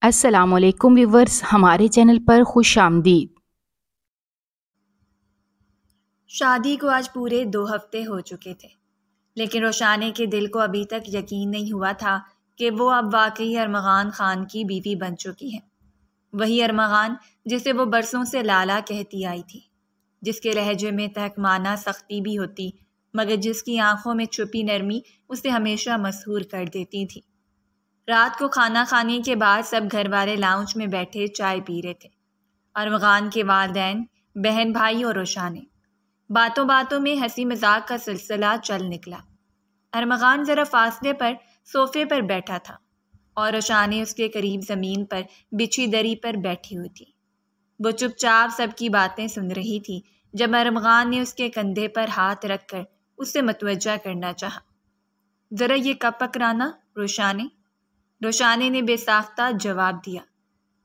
السلام علیکم ویورز، ہمارے چینل پر خوش آمدید۔ شادی کو آج پورے 2 ہفتے ہو چکے تھے، لیکن روشانے کے دل کو ابھی تک یقین نہیں ہوا تھا کہ وہ اب واقعی ارمغان خان کی بیوی بن چکی ہے۔ وہی ارمغان جسے وہ برسوں سے لالا کہتی آئی تھی، جس کے لہجے میں تحکمانہ سختی بھی ہوتی، مگر جس کی آنکھوں میں چھپی نرمی اسے ہمیشہ مسحور کر دیتی تھی۔ رات کو کھانا کھانے کے بعد سب گھر والے لاؤنج میں بیٹھے چائے پی رہے تھے۔ ارمغان کے والدین، بہن بھائی اور روشانے، باتوں باتوں میں ہنسی مذاق کا سلسلہ چل نکلا۔ ارمغان ذرا فاصلے پر صوفے پر بیٹھا تھا اور روشانے اس کے قریب زمین پر بچھی دری پر بیٹھی ہوئی تھی۔ وہ چپ چاپ سب کی باتیں سن رہی تھی جب ارمغان نے اس کے کندھے پر ہاتھ رکھ کر اسے متوجہ کرنا چاہا۔ ذرا یہ کب پکڑانا روشانے؟ روشانے نے بے ساختہ جواب دیا،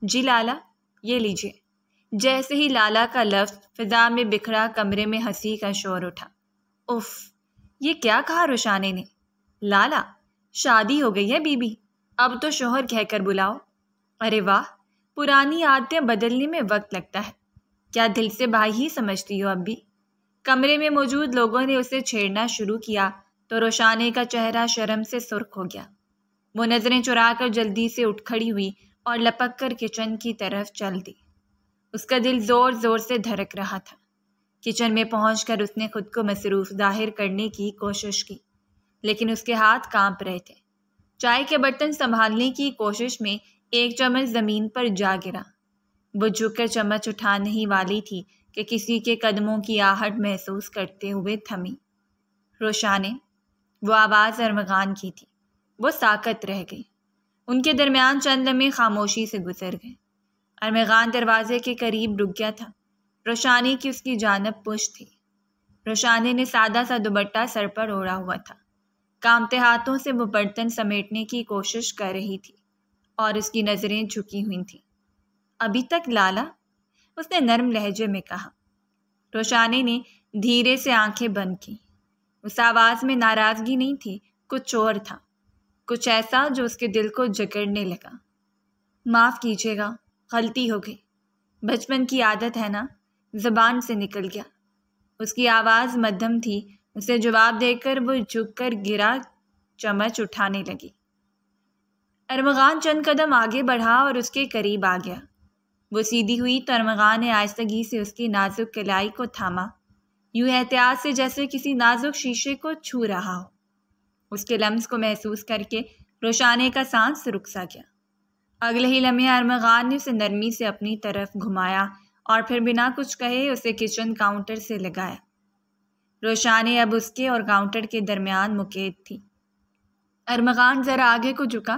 جی لالا، یہ لیجیے۔ جیسے ہی لالا کا لفظ فضا میں بکھرا، کمرے میں ہنسی کا شور اٹھا۔ اف، یہ کیا کہا روشانے نے؟ لالا، شادی ہو گئی ہے بی بی، اب تو شوہر کہہ کر بلاؤ۔ ارے واہ، پرانی عادتیں بدلنے میں وقت لگتا ہے، کیا دل سے بھائی ہی سمجھتی ہو اب بھی؟ کمرے میں موجود لوگوں نے اسے چھیڑنا شروع کیا تو روشانے کا چہرہ شرم سے سرخ ہو گیا۔ وہ نظریں چرا کر جلدی سے اٹھ کھڑی ہوئی اور لپک کر کچن کی طرف چل دی۔ اس کا دل زور زور سے دھڑک رہا تھا۔ کچن میں پہنچ کر اس نے خود کو مصروف ظاہر کرنے کی کوشش کی، لیکن اس کے ہاتھ کانپ رہے تھے۔ چائے کے برتن سنبھالنے کی کوشش میں ایک چمچ زمین پر جا گرا۔ وہ جھک کر چمچ اٹھانے ہی والی تھی کہ کسی کے قدموں کی آہٹ محسوس کرتے ہوئے تھمی۔ روشانے، وہ آواز ارمغان کی تھی۔ وہ ساکت رہ گئی۔ ان کے درمیان چند لمحے خاموشی سے گزر گئے۔ ارمغان دروازے کے قریب رک گیا تھا۔ روشانے کی اس کی جانب پشت تھی۔ روشانے نے سادہ سا دوپٹہ سر پر اوڑھا ہوا تھا۔ کانپتے ہاتھوں سے وہ برتن سمیٹنے کی کوشش کر رہی تھی اور اس کی نظریں جھکی ہوئی تھیں۔ ابھی تک لالا؟ اس نے نرم لہجے میں کہا۔ روشانے نے دھیرے سے آنکھیں بند کی۔ اس آواز میں ناراضگی نہیں تھی، کچھ اور تھا، کچھ ایسا جو اس کے دل کو جکڑنے لگا۔ معاف کیجیے گا، غلطی ہو گئی، بچپن کی عادت ہے نا، زبان سے نکل گیا۔ اس کی آواز مدھم تھی۔ اسے جواب دے کر وہ جھک کر گرا چمچ اٹھانے لگی۔ ارمغان چند قدم آگے بڑھا اور اس کے قریب آ گیا۔ وہ سیدھی ہوئی تو ارمغان نے آہستگی سے اس کی نازک کلائی کو تھاما، یوں احتیاط سے جیسے کسی نازک شیشے کو چھو رہا ہو۔ اس کے لمس کو محسوس کر کے روشانے کا سانس رک سا گیا۔ اگلے ہی لمحے ارمغان نے اسے نرمی سے اپنی طرف گھمایا اور پھر بنا کچھ کہے اسے کچن کاؤنٹر سے لگایا۔ روشانے اب اس کے اور کاؤنٹر کے درمیان مقید تھی۔ ارمغان ذرا آگے کو جھکا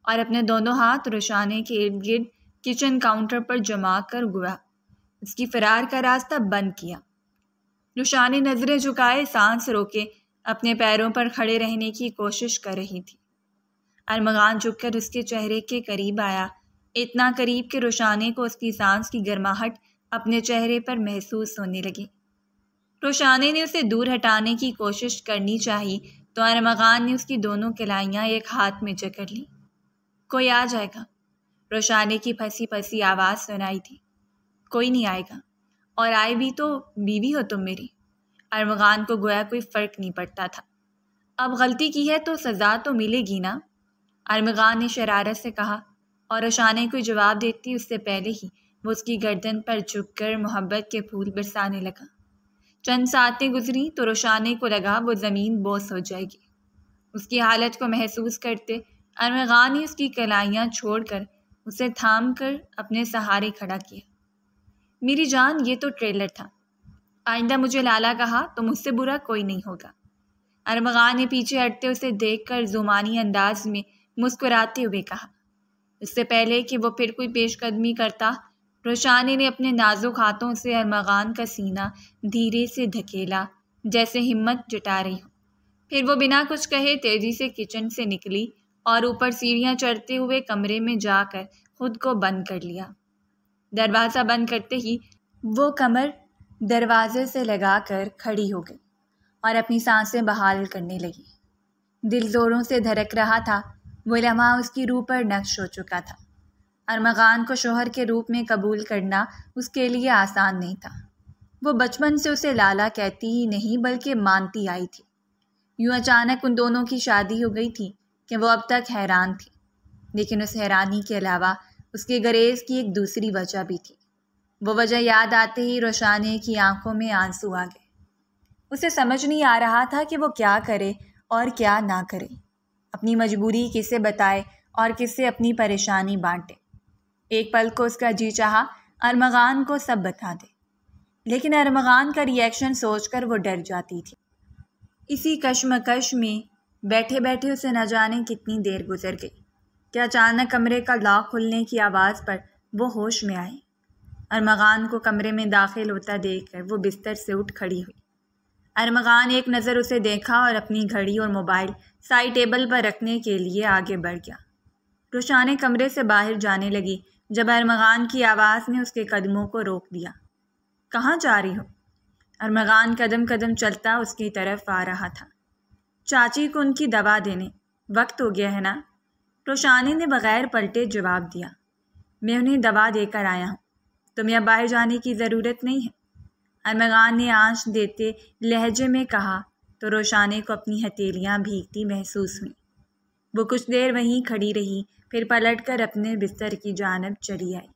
اور اپنے دونوں ہاتھ روشانے کے ارد گرد کچن کاؤنٹر پر جما کر گوا، اس کی فرار کا راستہ بند کیا۔ روشانے نظریں جھکائے سانس روکے اپنے پیروں پر کھڑے رہنے کی کوشش کر رہی تھی۔ ارمغان جھک کر اس کے چہرے کے قریب آیا، اتنا قریب کہ روشانے کو اس کی سانس کی گرماہٹ اپنے چہرے پر محسوس ہونے لگی۔ روشانے نے اسے دور ہٹانے کی کوشش کرنی چاہی تو ارمغان نے اس کی دونوں کلائیاں ایک ہاتھ میں جکڑ لی۔ کوئی آ جائے گا، روشانے کی پھنسی پھنسی آواز سنائی تھی۔ کوئی نہیں آئے گا، اور آئے بھی تو بیوی ہو تم میری۔ ارمغان کو گویا کوئی فرق نہیں پڑتا تھا۔ اب غلطی کی ہے تو سزا تو ملے گی نا، ارمغان نے شرارت سے کہا، اور روشانے کو جواب دیتی اس سے پہلے ہی وہ اس کی گردن پر جھک کر محبت کے پھول برسانے لگا۔ چند ساعتیں گزری تو روشانے کو لگا وہ زمین بوس ہو جائے گی۔ اس کی حالت کو محسوس کرتے ارمغان نے اس کی کلائیاں چھوڑ کر اسے تھام کر اپنے سہارے کھڑا کیا۔ میری جان، یہ تو ٹریلر تھا، آئندہ مجھے لالا کہا تو مجھ سے برا کوئی نہیں ہوگا۔ ارمغان نے پیچھے ہٹتے اسے دیکھ کر زمانی انداز میں مسکراتے ہوئے کہا۔ اس سے پہلے کہ وہ پھر کوئی پیش قدمی کرتا، روشانے نے اپنے نازک ہاتھوں سے ارمغان کا سینہ دھیرے سے دھکیلا، جیسے ہمت جٹا رہی ہو۔ پھر وہ بنا کچھ کہے تیزی سے کچن سے نکلی اور اوپر سیڑھیاں چڑھتے ہوئے کمرے میں جا کر خود کو بند کر لیا۔ دروازہ بند کرتے ہی وہ کمر دروازے سے لگا کر کھڑی ہو گئی اور اپنی سانسیں بحال کرنے لگی۔ دل زوروں سے دھڑک رہا تھا۔ وہ لمحہ اس کی روح پر نقش ہو چکا تھا۔ ارمغان کو شوہر کے روپ میں قبول کرنا اس کے لیے آسان نہیں تھا۔ وہ بچپن سے اسے لالا کہتی ہی نہیں بلکہ مانتی آئی تھی۔ یوں اچانک ان دونوں کی شادی ہو گئی تھی کہ وہ اب تک حیران تھی، لیکن اس حیرانی کے علاوہ اس کے گریز کی ایک دوسری وجہ بھی تھی۔ وہ وجہ یاد آتے ہی روشانے کی آنکھوں میں آنسو آ گئے۔ اسے سمجھ نہیں آ رہا تھا کہ وہ کیا کرے اور کیا نہ کرے، اپنی مجبوری کسے بتائے اور کس سے اپنی پریشانی بانٹے۔ ایک پل کو اس کا جی چاہا ارمغان کو سب بتا دے، لیکن ارمغان کا ری ایکشن سوچ کر وہ ڈر جاتی تھی۔ اسی کشمکش میں بیٹھے بیٹھے اسے نہ جانے کتنی دیر گزر گئی کہ اچانک کمرے کا لاک کھلنے کی آواز پر وہ ہوش میں آئے۔ ارمغان کو کمرے میں داخل ہوتا دیکھ کر وہ بستر سے اٹھ کھڑی ہوئی۔ ارمغان ایک نظر اسے دیکھا اور اپنی گھڑی اور موبائل سائڈ ٹیبل پر رکھنے کے لیے آگے بڑھ گیا۔ روشانے کمرے سے باہر جانے لگی جب ارمغان کی آواز نے اس کے قدموں کو روک دیا۔ کہاں جا رہی ہو؟ ارمغان قدم قدم چلتا اس کی طرف آ رہا تھا۔ چاچی کو ان کی دوا دینے وقت ہو گیا ہے نا؟ روشانے نے بغیر پلٹے جواب دیا۔ میں انہیں دوا دے کر آیا ہوں، تمہیں اب باہر جانے کی ضرورت نہیں ہے، ارمغان نے آنچ دیتے لہجے میں کہا تو روشانے کو اپنی ہتھیلیاں بھیگتی محسوس ہوئیں۔ وہ کچھ دیر وہیں کھڑی رہی، پھر پلٹ کر اپنے بستر کی جانب چلی آئی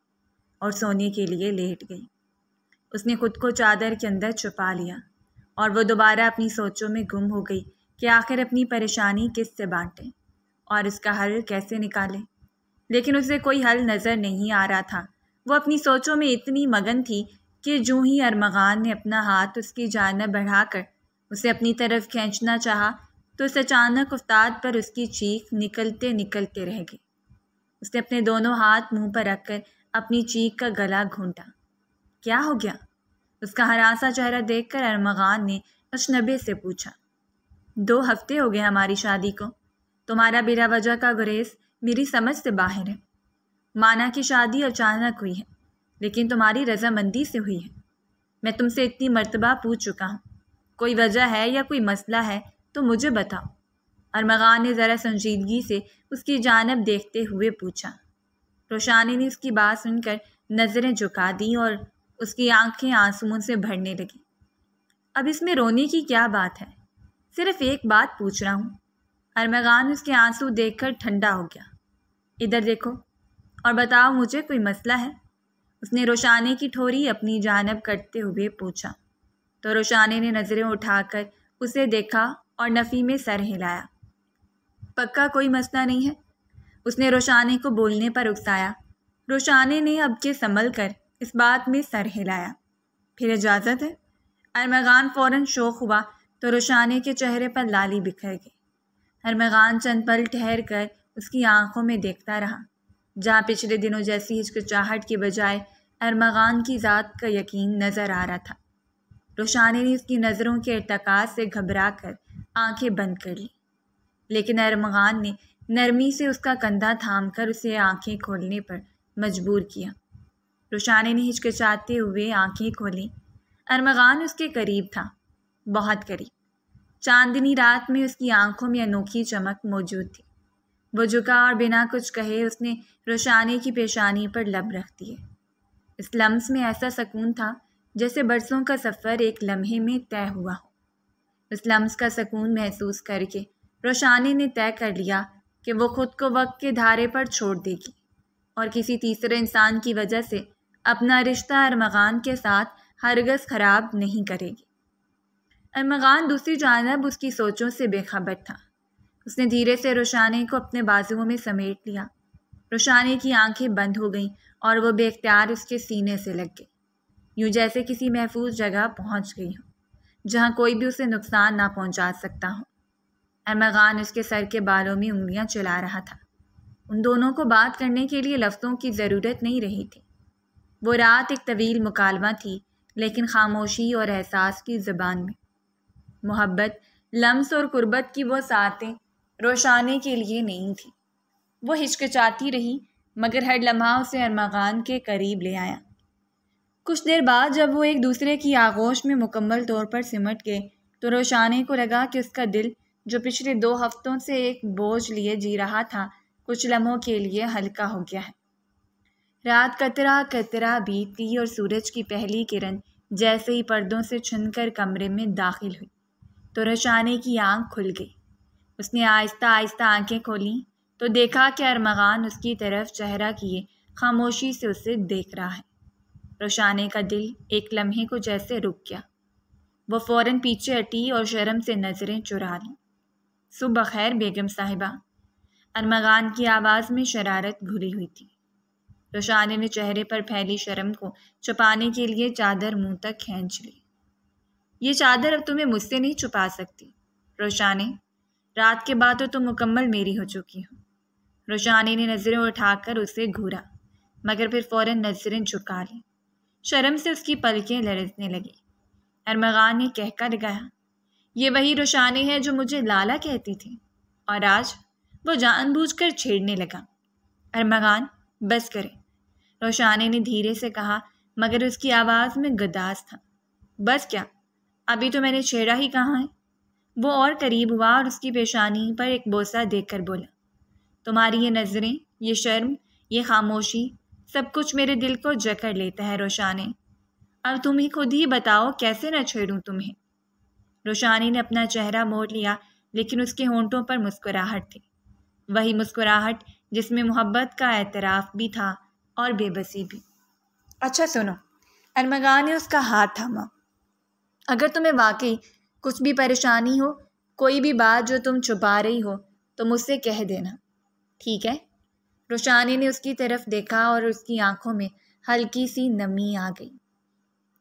اور سونے کے لیے لیٹ گئی۔ اس نے خود کو چادر کے اندر چھپا لیا اور وہ دوبارہ اپنی سوچوں میں گم ہو گئی کہ آخر اپنی پریشانی کس سے بانٹے اور اس کا حل کیسے نکالے، لیکن اسے کوئی حل نظر نہیں آ رہا تھا۔ وہ اپنی سوچوں میں اتنی مگن تھی کہ جوں ہی ارمغان نے اپنا ہاتھ اس کی جانب بڑھا کر اسے اپنی طرف کھینچنا چاہا تو اس اچانک افتاد پر اس کی چیخ نکلتے نکلتے رہ گئی۔ اس نے اپنے دونوں ہاتھ منہ پر رکھ کر اپنی چیخ کا گلا گھونٹا۔ کیا ہو گیا؟ اس کا ہراساں چہرہ دیکھ کر ارمغان نے اشنبے سے پوچھا۔ 2 ہفتے ہو گئے ہماری شادی کو، تمہارا بلا وجہ کا گریز میری سمجھ سے باہر ہے۔ مانا کی شادی اچانک ہوئی ہے، لیکن تمہاری رضامندی سے ہوئی ہے۔ میں تم سے اتنی مرتبہ پوچھ چکا ہوں، کوئی وجہ ہے یا کوئی مسئلہ ہے تو مجھے بتاؤ، ارمغان نے ذرا سنجیدگی سے اس کی جانب دیکھتے ہوئے پوچھا۔ روشانی نے اس کی بات سن کر نظریں جھکا دیں اور اس کی آنکھیں آنسوؤں سے بھرنے لگیں۔ اب اس میں رونے کی کیا بات ہے؟ صرف ایک بات پوچھ رہا ہوں۔ ارمغان اس کے آنسو دیکھ کر ٹھنڈا ہو گیا۔ ادھر دیکھو اور بتاؤ مجھے کوئی مسئلہ ہے؟ اس نے روشانی کی ٹھوری اپنی جانب کرتے ہوئے پوچھا تو روشانی نے نظریں اٹھا کر اسے دیکھا اور نفی میں سر ہلایا۔ پکا کوئی مسئلہ نہیں ہے؟ اس نے روشانی کو بولنے پر اکسایا۔ روشانی نے اب کے سنبھل کر اس بات میں سر ہلایا۔ پھر اجازت ہے؟ ارمغان فوراً شوق ہوا تو روشانی کے چہرے پر لالی بکھر گئی۔ ارمغان چند پل ٹھہر کر اس کی آنکھوں میں دیکھتا رہا، جہاں پچھلے دنوں جیسی ہچکچاہٹ کے بجائے ارمغان کی ذات کا یقین نظر آ رہا تھا۔ روشانی نے اس کی نظروں کے ارتکاز سے گھبرا کر آنکھیں بند کر لی، لیکن ارمغان نے نرمی سے اس کا کندھا تھام کر اسے آنکھیں کھولنے پر مجبور کیا۔ روشانی نے ہچکچاتے ہوئے آنکھیں کھولیں۔ ارمغان اس کے قریب تھا، بہت قریب۔ چاندنی رات میں اس کی آنکھوں میں انوکھی چمک موجود تھی۔ وہ جھکا اور بنا کچھ کہے اس نے روشانی کی پیشانی پر لب رکھ دیے۔ اس لمس میں ایسا سکون تھا جیسے برسوں کا سفر ایک لمحے میں طے ہوا ہو۔ اس لمس کا سکون محسوس کر کے روشانی نے طے کر لیا کہ وہ خود کو وقت کے دھارے پر چھوڑ دے گی اور کسی تیسرے انسان کی وجہ سے اپنا رشتہ ارمغان کے ساتھ ہرگز خراب نہیں کرے گی۔ ارمغان دوسری جانب اس کی سوچوں سے بے خبر تھا۔ اس نے دھیرے سے روشانی کو اپنے بازوؤں میں سمیٹ لیا۔ روشانی کی آنکھیں بند ہو گئیں اور وہ بے اختیار اس کے سینے سے لگ گئی، یوں جیسے کسی محفوظ جگہ پہنچ گئی ہو جہاں کوئی بھی اسے نقصان نہ پہنچا سکتا ہو۔ ارمغان اس کے سر کے بالوں میں انگلیاں چلا رہا تھا۔ ان دونوں کو بات کرنے کے لیے لفظوں کی ضرورت نہیں رہی تھی۔ وہ رات ایک طویل مکالمہ تھی، لیکن خاموشی اور احساس کی زبان میں۔ محبت، لمس اور قربت کی وہ ساتیں روشانی کے لیے نہیں تھی۔ وہ ہچکچاتی رہی، مگر ہر لمحہ اسے ارمغان کے قریب لے آیا۔ کچھ دیر بعد جب وہ ایک دوسرے کی آغوش میں مکمل طور پر سمٹ گئے تو روشانی کو لگا کہ اس کا دل جو پچھلے 2 ہفتوں سے ایک بوجھ لیے جی رہا تھا کچھ لمحوں کے لیے ہلکا ہو گیا ہے۔ رات قطرہ قطرہ بیت گئی اور سورج کی پہلی کرن جیسے ہی پردوں سے چھن کر کمرے میں داخل ہوئی تو رشانے کی آنکھ کھل گئی۔ اس نے آہستہ آہستہ آنکھیں کھولیں تو دیکھا کہ ارمغان اس کی طرف چہرہ کیے خاموشی سے اسے دیکھ رہا ہے۔ رشانے کا دل ایک لمحے کو جیسے رک گیا۔ وہ فوراً پیچھے ہٹی اور شرم سے نظریں چرا لیں۔ صبح بخیر بیگم صاحبہ۔ ارمغان کی آواز میں شرارت گھلی ہوئی تھی۔ رشانے نے چہرے پر پھیلی شرم کو چھپانے کے لیے چادر منہ تک کھینچ لی۔ یہ چادر اب تمہیں مجھ سے نہیں چھپا سکتی روشانے، رات کے بعد تو تم مکمل میری ہو چکی ہو۔ روشانے نے نظریں اٹھا کر اسے گھورا مگر پھر فوراً نظریں جھکا لیں۔ شرم سے اس کی پلکیں لرزنے لگیں۔ ارمغان نے کہکا لگایا، یہ وہی روشانے ہے جو مجھے لالا کہتی تھی، اور آج وہ جان بوجھ کر چھیڑنے لگا۔ ارمغان بس کرے، روشانے نے دھیرے سے کہا مگر اس کی آواز میں گداز تھا۔ بس کیا، ابھی تو میں نے چھیڑا ہی کہاں ہے؟ وہ اور قریب ہوا اور اس کی پیشانی پر ایک بوسہ دے کر بولا، تمہاری یہ نظریں، یہ شرم، یہ خاموشی، سب کچھ میرے دل کو جکڑ لیتا ہے روشانے۔ اب تم ہی خود ہی بتاؤ کیسے نہ چھیڑوں تمہیں۔ روشانی نے اپنا چہرہ موڑ لیا لیکن اس کے ہونٹوں پر مسکراہٹ تھی، وہی مسکراہٹ جس میں محبت کا اعتراف بھی تھا اور بے بسی بھی۔ اچھا سنو، ارمغان نے اس کا ہاتھ تھاما، اگر تمہیں واقعی کچھ بھی پریشانی ہو، کوئی بھی بات جو تم چھپا رہی ہو تو مجھ سے کہہ دینا، ٹھیک ہے؟ روشانی نے اس کی طرف دیکھا اور اس کی آنکھوں میں ہلکی سی نمی آ گئی۔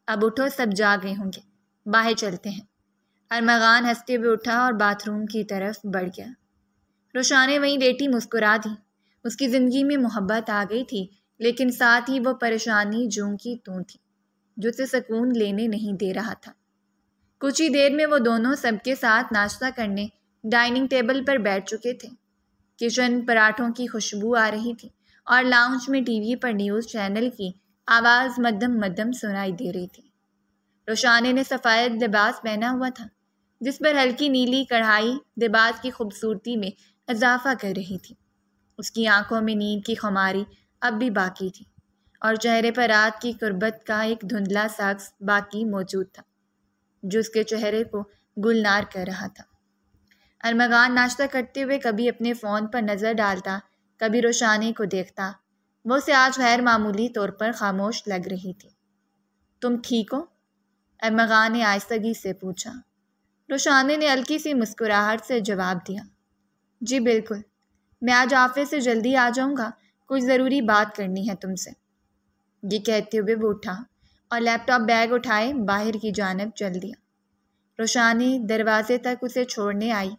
اب اٹھو، سب جا گئے ہوں گے، باہر چلتے ہیں۔ ارمغان ہنستے ہوئے اٹھا اور باتھ روم کی طرف بڑھ گیا۔ روشانی وہیں لیٹی مسکرا دی۔ اس کی زندگی میں محبت آ گئی تھی لیکن ساتھ ہی وہ پریشانی جوں کی توں تھی جو اسے سکون لینے نہیں دے رہا تھا۔ کچھ ہی دیر میں وہ دونوں سب کے ساتھ ناشتہ کرنے ڈائننگ ٹیبل پر بیٹھ چکے تھے۔ کچن پراٹھوں کی خوشبو آ رہی تھی اور لاؤنج میں ٹی وی پر نیوز چینل کی آواز مدھم مدھم سنائی دے رہی تھی۔ روشانی نے سفید لباس پہنا ہوا تھا جس پر ہلکی نیلی کڑھائی لباس کی خوبصورتی میں اضافہ کر رہی تھی۔ اس کی آنکھوں میں نیند کی خماری اب بھی باقی تھی اور چہرے پر رات کی غربت کا ایک دھندلا سا عکس باقی موجود تھا جو اس کے چہرے کو گلنار کر رہا تھا۔ ارمغان ناشتہ کرتے ہوئے کبھی اپنے فون پر نظر ڈالتا، کبھی روشانی کو دیکھتا۔ وہ اسے آج غیر معمولی طور پر خاموش لگ رہی تھی۔ تم ٹھیک ہو؟ ارمغان نے آہستگی سے پوچھا۔ روشانی نے ہلکی سی مسکراہٹ سے جواب دیا، جی بالکل، میں آج آفس سے جلدی آ جاؤں گا، کچھ ضروری بات کرنی ہے تم سے۔ یہ کہتے ہوئے وہ اٹھا اور لیپ ٹاپ بیگ اٹھائے باہر کی جانب چل دیا۔ روشانی دروازے تک اسے چھوڑنے آئی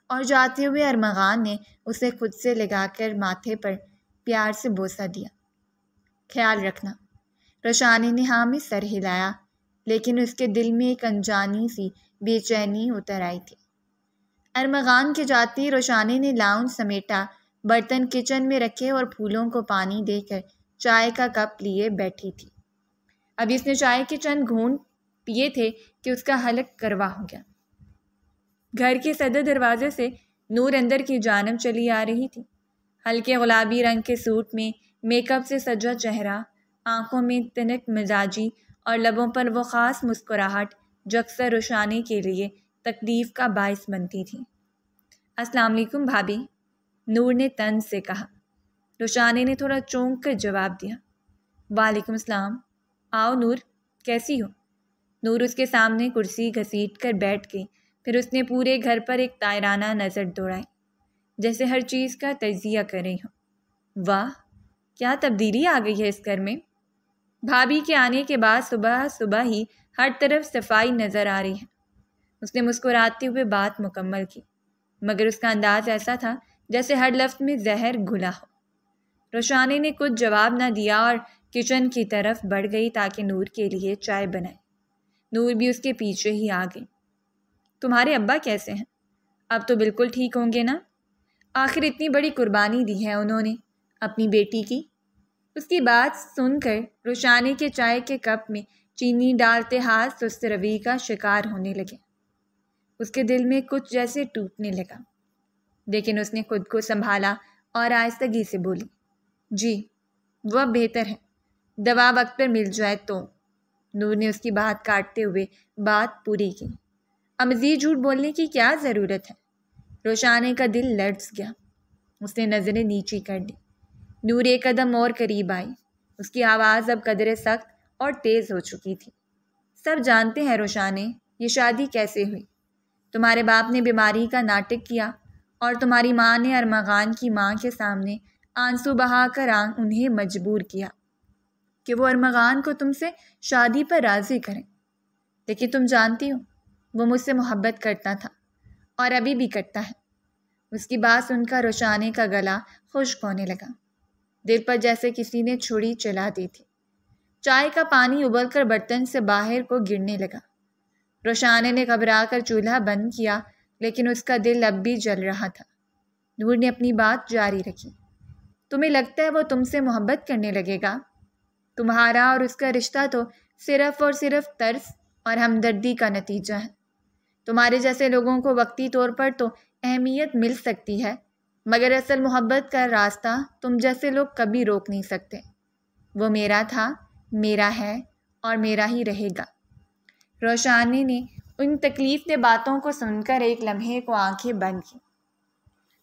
اور جاتے ہوئے ارمغان نے اسے خود سے لگا کر ماتھے پر پیار سے بوسہ دیا۔ خیال رکھنا۔ روشانی نے ہاں میں سر ہلایا لیکن اس کے دل میں ایک انجانی سی بے چینی اتر آئی تھی۔ ارمغان کے جاتے ہی روشانی نے لاؤنج سمیٹا، برتن کچن میں رکھے اور پھولوں کو پانی دے کر چائے کا کپ لیے بیٹھی تھی۔ ابھی اس نے چائے کے چند گھونٹ پیے تھے کہ اس کا حلق کروا ہو گیا۔ گھر کے صدر دروازے سے نور اندر کی جانب چلی آ رہی تھی۔ ہلکے گلابی رنگ کے سوٹ میں میک اپ سے سجا چہرہ، آنکھوں میں تنک مزاجی اور لبوں پر وہ خاص مسکراہٹ جو اکثر روشانی کے لیے تکلیف کا باعث بنتی تھی۔ السلام علیکم بھابھی، نور نے طنز سے کہا۔ روشانی نے تھوڑا چونک کر جواب دیا، وعلیکم السلام، آؤ نور، کیسی ہو؟ نور اس کے سامنے کرسی گھسیٹ کر بیٹھ گئی، پھر اس نے پورے گھر پر ایک تائرانہ نظر دوڑائی جیسے ہر چیز کا تجزیہ کر رہی ہو۔ واہ، کیا تبدیلی آ گئی ہے اس گھر میں۔ بھابھی کے آنے کے بعد صبح صبح ہی ہر طرف صفائی نظر آ رہی ہے۔ اس نے مسکراتے ہوئے بات مکمل کی مگر اس کا انداز ایسا تھا جیسے ہر لفظ میں زہر گھلا ہو۔ روشانی نے کچھ جواب نہ دیا اور کچن کی طرف بڑھ گئی تاکہ نور کے لیے چائے بنائے۔ نور بھی اس کے پیچھے ہی آ گئی۔ تمہارے ابا کیسے ہیں؟ اب تو بالکل ٹھیک ہوں گے نا؟ آخر اتنی بڑی قربانی دی ہے انہوں نے اپنی بیٹی کی۔ اس کی بات سن کر روشانی کے چائے کے کپ میں چینی ڈالتے ہاتھ سست روی کا شکار ہونے لگے۔ اس کے دل میں کچھ جیسے ٹوٹنے لگا لیکن اس نے خود کو سنبھالا اور آہستگی سے بولی، جی وہ اب بہتر ہے، دوا وقت پر مل جائے تو۔ نور نے اس کی بات کاٹتے ہوئے بات پوری کی۔ اب مزید جھوٹ بولنے کی کیا ضرورت ہے؟ روشانے کا دل لرز گیا، اس نے نظریں نیچی کر لی۔ نور ایک قدم اور قریب آئی، اس کی آواز اب قدرے سخت اور تیز ہو چکی تھی۔ سب جانتے ہیں روشانے، یہ شادی کیسے ہوئی۔ تمہارے باپ نے بیماری کا ناٹک کیا اور تمہاری ماں نے ارمغان کی ماں کے سامنے آنسو بہا کر انہیں مجبور کیا کہ وہ ارمغان کو تم سے شادی پر راضی کریں۔ لیکن تم جانتی ہو وہ مجھ سے محبت کرتا تھا اور ابھی بھی کرتا ہے۔ اس کی بات سن کر روشانے کا گلا خشک ہونے لگا، دل پر جیسے کسی نے چھری چلا دی تھی۔ چائے کا پانی ابل کر برتن سے باہر کو گرنے لگا۔ روشانے نے گھبرا کر چولہا بند کیا، لیکن اس کا دل اب بھی جل رہا تھا۔ نور نے اپنی بات جاری رکھی۔ تمہیں لگتا ہے وہ تم سے محبت کرنے لگے گا؟ تمہارا اور اس کا رشتہ تو صرف اور صرف ترس اور ہمدردی کا نتیجہ ہے۔ تمہارے جیسے لوگوں کو وقتی طور پر تو اہمیت مل سکتی ہے، مگر اصل محبت کا راستہ تم جیسے لوگ کبھی روک نہیں سکتے۔ وہ میرا تھا، میرا ہے اور میرا ہی رہے گا۔ روشانی نے ان تکلیف دہ باتوں کو سن کر ایک لمحے کو آنکھیں بند کی۔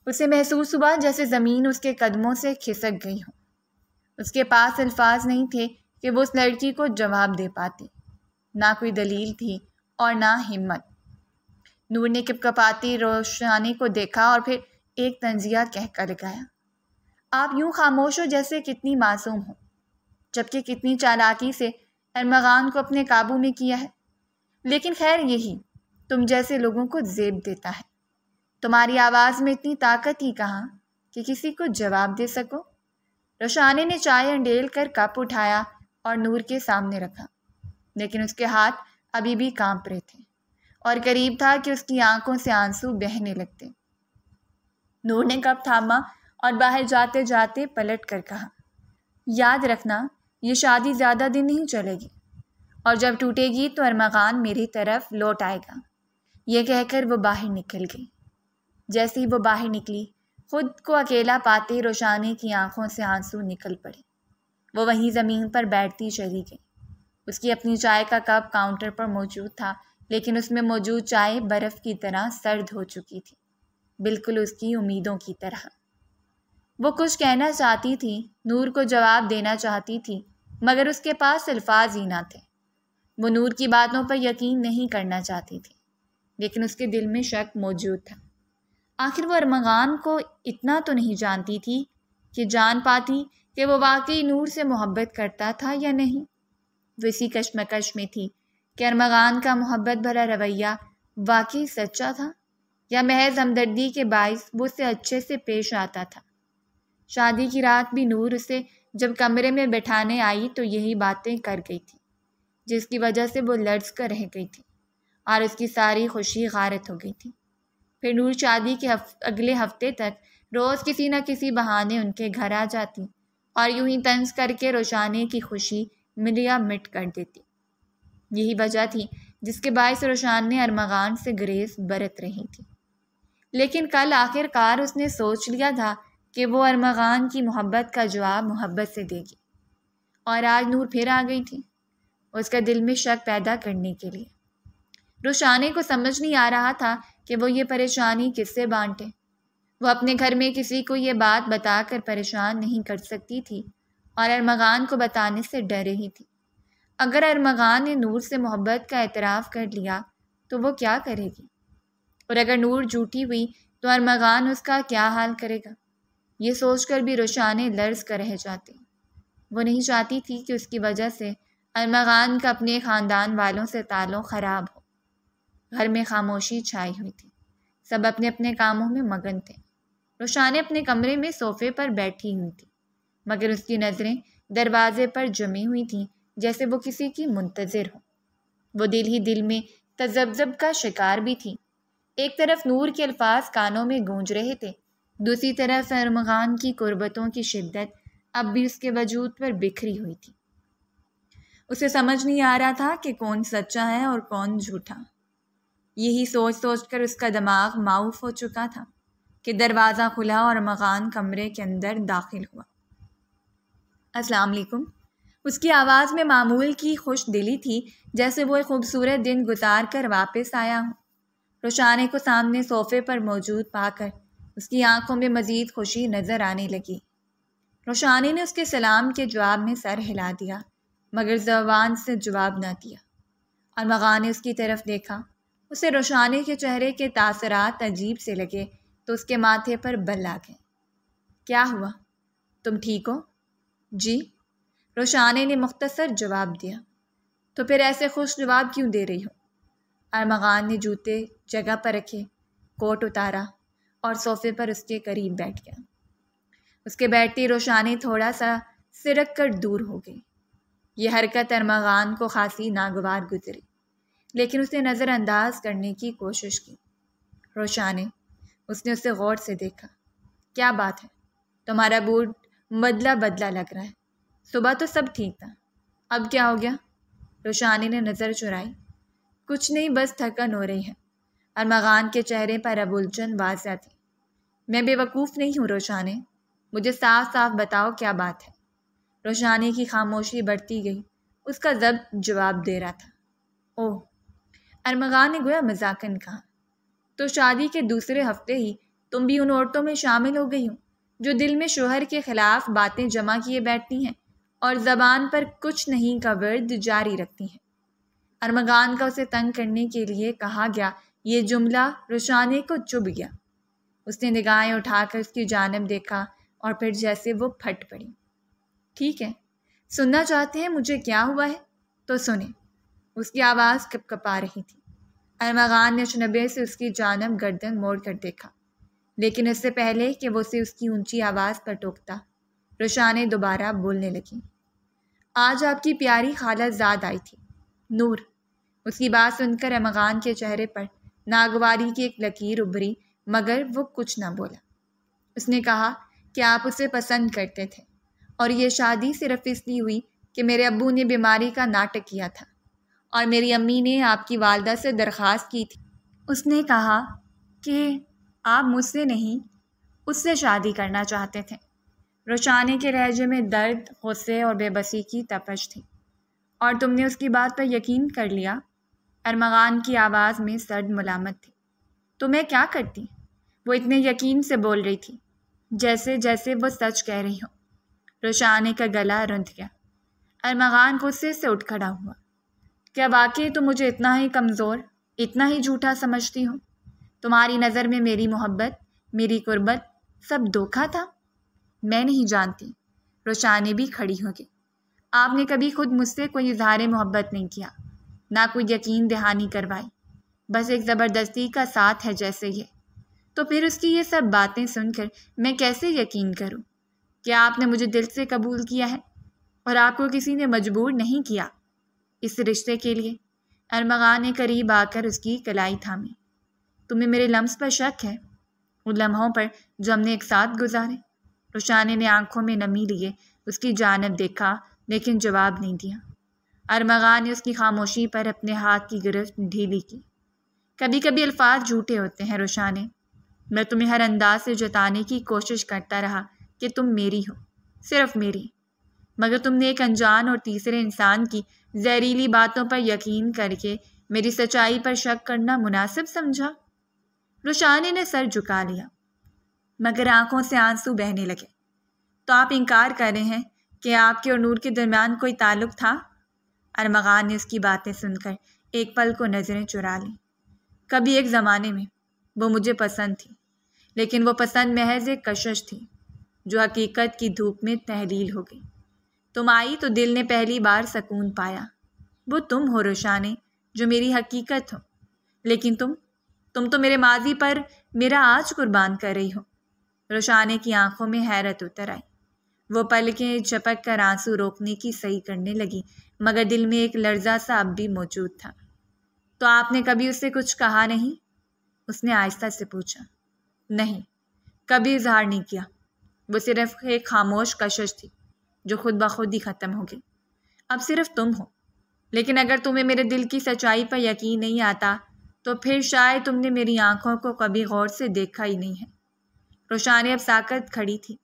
اسے محسوس ہوا جیسے زمین اس کے قدموں سے کھسک گئی ہو۔ اس کے پاس الفاظ نہیں تھے کہ وہ اس لڑکی کو جواب دے پاتی، نہ کوئی دلیل تھی اور نہ ہمت۔ نور نے کپکپاتی روشانی کو دیکھا اور پھر ایک طنزیہ کہہ کر لگایا، آپ یوں خاموش ہو جیسے کتنی معصوم ہو، جبکہ کتنی چالاکی سے ارمغان کو اپنے قابو میں کیا ہے۔ لیکن خیر یہی تم جیسے لوگوں کو زیب دیتا ہے۔ تمہاری آواز میں اتنی طاقت ہی کہاں کہ کسی کو جواب دے سکو۔ روشانے نے چائے انڈیل کر کپ اٹھایا اور نور کے سامنے رکھا، لیکن اس کے ہاتھ ابھی بھی کانپ رہے تھے اور قریب تھا کہ اس کی آنکھوں سے آنسو بہنے لگتے۔ نور نے کپ تھاما اور باہر جاتے جاتے پلٹ کر کہا، یاد رکھنا یہ شادی زیادہ دن نہیں چلے گی، اور جب ٹوٹے گی تو ارمغان میری طرف لوٹ آئے گا۔ یہ کہہ کر وہ باہر نکل گئی۔ جیسے ہی وہ باہر نکلی، خود کو اکیلا پاتے روشانی کی آنکھوں سے آنسو نکل پڑے۔ وہ وہیں زمین پر بیٹھتی چلی گئی۔ اس کی اپنی چائے کا کپ کاؤنٹر پر موجود تھا، لیکن اس میں موجود چائے برف کی طرح سرد ہو چکی تھی، بالکل اس کی امیدوں کی طرح۔ وہ کچھ کہنا چاہتی تھی، نور کو جواب دینا چاہتی تھی، مگر اس کے پاس الفاظ ہی نہ تھے۔ وہ نور کی باتوں پر یقین نہیں کرنا چاہتی تھی، لیکن اس کے دل میں شک موجود تھا۔ آخر وہ ارمغان کو اتنا تو نہیں جانتی تھی کہ جان پاتی کہ وہ واقعی نور سے محبت کرتا تھا یا نہیں۔ وہ اسی کشمکش میں تھی کہ ارمغان کا محبت بھرا رویہ واقعی سچا تھا یا محض ہمدردی کے باعث وہ اسے اچھے سے پیش آتا تھا۔ شادی کی رات بھی نور اسے جب کمرے میں بٹھانے آئی تو یہی باتیں کر گئی تھی، جس کی وجہ سے وہ لرز کر رہ گئی تھی اور اس کی ساری خوشی غارت ہو گئی تھی۔ پھر نور شادی کے اگلے ہفتے تک روز کسی نہ کسی بہانے ان کے گھر آ جاتی اور یوں ہی طنز کر کے روشانے کی خوشی ملیا مٹ کر دیتی۔ یہی وجہ تھی جس کے باعث روشان نے ارمغان سے گریز برت رہی تھی۔ لیکن کل آخر کار اس نے سوچ لیا تھا کہ وہ ارمغان کی محبت کا جواب محبت سے دے گی، اور آج نور پھر آ گئی تھی اس کا دل میں شک پیدا کرنے کے لیے۔ روشانے کو سمجھ نہیں آ رہا تھا کہ وہ یہ پریشانی کس سے بانٹے۔ وہ اپنے گھر میں کسی کو یہ بات بتا کر پریشان نہیں کر سکتی تھی اور ارمغان کو بتانے سے ڈر رہی تھی۔ اگر ارمغان نے نور سے محبت کا اعتراف کر لیا تو وہ کیا کرے گی، اور اگر نور جھوٹی ہوئی تو ارمغان اس کا کیا حال کرے گا۔ یہ سوچ کر بھی روشانے لرز کر رہ جاتی۔ وہ نہیں چاہتی تھی کہ اس کی وجہ سے ارمغان کا اپنے خاندان والوں سے تعلق خراب ہو۔ گھر میں خاموشی چھائی ہوئی تھی، سب اپنے اپنے کاموں میں مگن تھے۔ روشانے اپنے کمرے میں صوفے پر بیٹھی ہوئی تھی، مگر اس کی نظریں دروازے پر جمی ہوئی تھیں جیسے وہ کسی کی منتظر ہو۔ وہ دل ہی دل میں تذبذب کا شکار بھی تھی۔ ایک طرف نور کے الفاظ کانوں میں گونج رہے تھے، دوسری طرف ارمغان کی قربتوں کی شدت اب بھی اس کے وجود پر بکھری ہوئی تھی۔ اسے سمجھ نہیں آ رہا تھا کہ کون سچا ہے اور کون جھوٹا۔ یہی سوچ سوچ کر اس کا دماغ معاوف ہو چکا تھا کہ دروازہ کھلا اور ارمغان کمرے کے اندر داخل ہوا۔ السلام علیکم۔ اس کی آواز میں معمول کی خوش دلی تھی، جیسے وہ ایک خوبصورت دن گزار کر واپس آیا ہوں۔ روشانے کو سامنے صوفے پر موجود پا کر اس کی آنکھوں میں مزید خوشی نظر آنے لگی۔ روشانی نے اس کے سلام کے جواب میں سر ہلا دیا، مگر زبان سے جواب نہ دیا۔ ارمغان نے اس کی طرف دیکھا۔ اسے روشانی کے چہرے کے تاثرات عجیب سے لگے تو اس کے ماتھے پر بل آ گئے۔ کیا ہوا؟ تم ٹھیک ہو؟ جی، روشانی نے مختصر جواب دیا۔ تو پھر ایسے خوش جواب کیوں دے رہی ہو؟ ارمغان نے جوتے جگہ پر رکھے، کوٹ اتارا اور صوفے پر اس کے قریب بیٹھ گیا۔ اس کے بیٹھتی روشانی تھوڑا سا سرک کر دور ہو گئی۔ یہ حرکت ارمغان کو خاصی ناگوار گزری، لیکن اس نے نظر انداز کرنے کی کوشش کی۔ روشانی، اس نے اسے غور سے دیکھا۔ کیا بات ہے؟ تمہارا موڈ بدلا بدلا لگ رہا ہے۔ صبح تو سب ٹھیک تھا، اب کیا ہو گیا؟ روشانی نے نظر چرائی۔ کچھ نہیں، بس تھکن ہو رہی ہے۔ ارمغان کے چہرے پر اب الجھن واضح تھی۔ میں بے وقوف نہیں ہوں روشانی، مجھے صاف صاف بتاؤ کیا بات ہے۔ روشانی کی خاموشی بڑھتی گئی، اس کا ضبط جواب دے رہا تھا۔ اوہ، ارمغان نے گویا مذاقن کہا، تو شادی کے دوسرے ہفتے ہی تم بھی ان عورتوں میں شامل ہو گئی ہو جو دل میں شوہر کے خلاف باتیں جمع کیے بیٹھتی ہیں اور زبان پر کچھ نہیں کا ورد جاری رکھتی ہیں۔ ارمغان کا اسے تنگ کرنے کے لیے کہا گیا یہ جملہ روشانی کو چبھ گیا۔ اس نے نگاہیں اٹھا کر اس کی جانب دیکھا اور پھر جیسے وہ پھٹ پڑی۔ ٹھیک ہے، سننا چاہتے ہیں مجھے کیا ہوا ہے؟ تو سنیں۔ اس کی آواز کپکپا رہی تھی۔ ارمغان نے اجنبی سے اس کی جانب گردن موڑ کر دیکھا، لیکن اس سے پہلے کہ وہ اسے اس کی اونچی آواز پر ٹوکتا، روشانی دوبارہ بولنے لگی۔ آج آپ کی پیاری خالہ زاد آئی تھی، نور۔ اس کی بات سن کر ارمغان کے چہرے پر ناگواری کی ایک لکیر ابھری، مگر وہ کچھ نہ بولا۔ اس نے کہا کہ آپ اسے پسند کرتے تھے اور یہ شادی صرف اس لیے ہوئی کہ میرے ابو نے بیماری کا ناٹک کیا تھا اور میری امی نے آپ کی والدہ سے درخواست کی تھی۔ اس نے کہا کہ آپ مجھ سے نہیں، اس سے شادی کرنا چاہتے تھے۔ روشانی کے لہجے میں درد، غصے اور بے بسی کی تپش تھی۔ اور تم نے اس کی بات پر یقین کر لیا؟ ارمغان کی آواز میں سرد ملامت تھی۔ تو میں کیا کرتی؟ وہ اتنے یقین سے بول رہی تھی جیسے وہ سچ کہہ رہی ہو۔ روشانی کا گلا رنجھ گیا۔ ارمغان غصے سے اٹھ کھڑا ہوا۔ کیا واقعی تم مجھے اتنا ہی کمزور، اتنا ہی جھوٹا سمجھتی ہو؟ تمہاری نظر میں میری محبت، میری قربت سب دھوکہ تھا؟ میں نہیں جانتی۔ روشانی بھی کھڑی ہو گئی۔ آپ نے کبھی خود مجھ سے کوئی اظہار محبت نہیں کیا، نہ کوئی یقین دہانی کروائی، بس ایک زبردستی کا ساتھ ہے جیسے یہ۔ تو پھر اس کی یہ سب باتیں سن کر میں کیسے یقین کروں؟ کیا آپ نے مجھے دل سے قبول کیا ہے اور آپ کو کسی نے مجبور نہیں کیا اس رشتے کے لیے؟ ارمغان نے قریب آ کر اس کی کلائی تھامی۔ تمہیں میرے لمس پر شک ہے، ان لمحوں پر جو ہم نے ایک ساتھ گزارے؟ روشانی نے آنکھوں میں نمی لیے اس کی جانب دیکھا، لیکن جواب نہیں دیا۔ ارمغان نے اس کی خاموشی پر اپنے ہاتھ کی گرفت ڈھیلی کی۔ کبھی کبھی الفاظ جھوٹے ہوتے ہیں روشانی۔ میں تمہیں ہر انداز سے جتانے کی کوشش کرتا رہا کہ تم میری ہو، صرف میری، مگر تم نے ایک انجان اور تیسرے انسان کی زہریلی باتوں پر یقین کر کے میری سچائی پر شک کرنا مناسب سمجھا۔ روشانی نے سر جھکا لیا، مگر آنکھوں سے آنسو بہنے لگے۔ تو آپ انکار کر رہے ہیں کہ آپ کے اور نور کے درمیان کوئی تعلق تھا؟ ارمغان نے اس کی باتیں سن کر ایک پل کو نظریں چرا لیں۔ کبھی ایک زمانے میں وہ مجھے پسند تھی، لیکن وہ پسند محض ایک کشش تھی جو حقیقت کی دھوپ میں تحلیل ہو گئی۔ تم آئی تو دل نے پہلی بار سکون پایا۔ وہ تم ہو روشانی، جو میری حقیقت ہو، لیکن تم تو میرے ماضی پر میرا آج قربان کر رہی ہو۔ روشانی کی آنکھوں میں حیرت اتر آئی۔ وہ پلکیں جھپک کر آنسو روکنے کی صحیح کرنے لگی، مگر دل میں ایک لرزہ سا اب بھی موجود تھا۔ تو آپ نے کبھی اس سے کچھ کہا نہیں؟ اس نے آہستہ سے پوچھا۔ نہیں، کبھی اظہار نہیں کیا۔ وہ صرف ایک خاموش کشش تھی جو خود بخود ہی ختم ہو گئی۔ اب صرف تم ہو، لیکن اگر تمہیں میرے دل کی سچائی پر یقین نہیں آتا تو پھر شاید تم نے میری آنکھوں کو کبھی غور سے دیکھا ہی نہیں ہے۔ روشانی اب ساکت کھڑی تھی،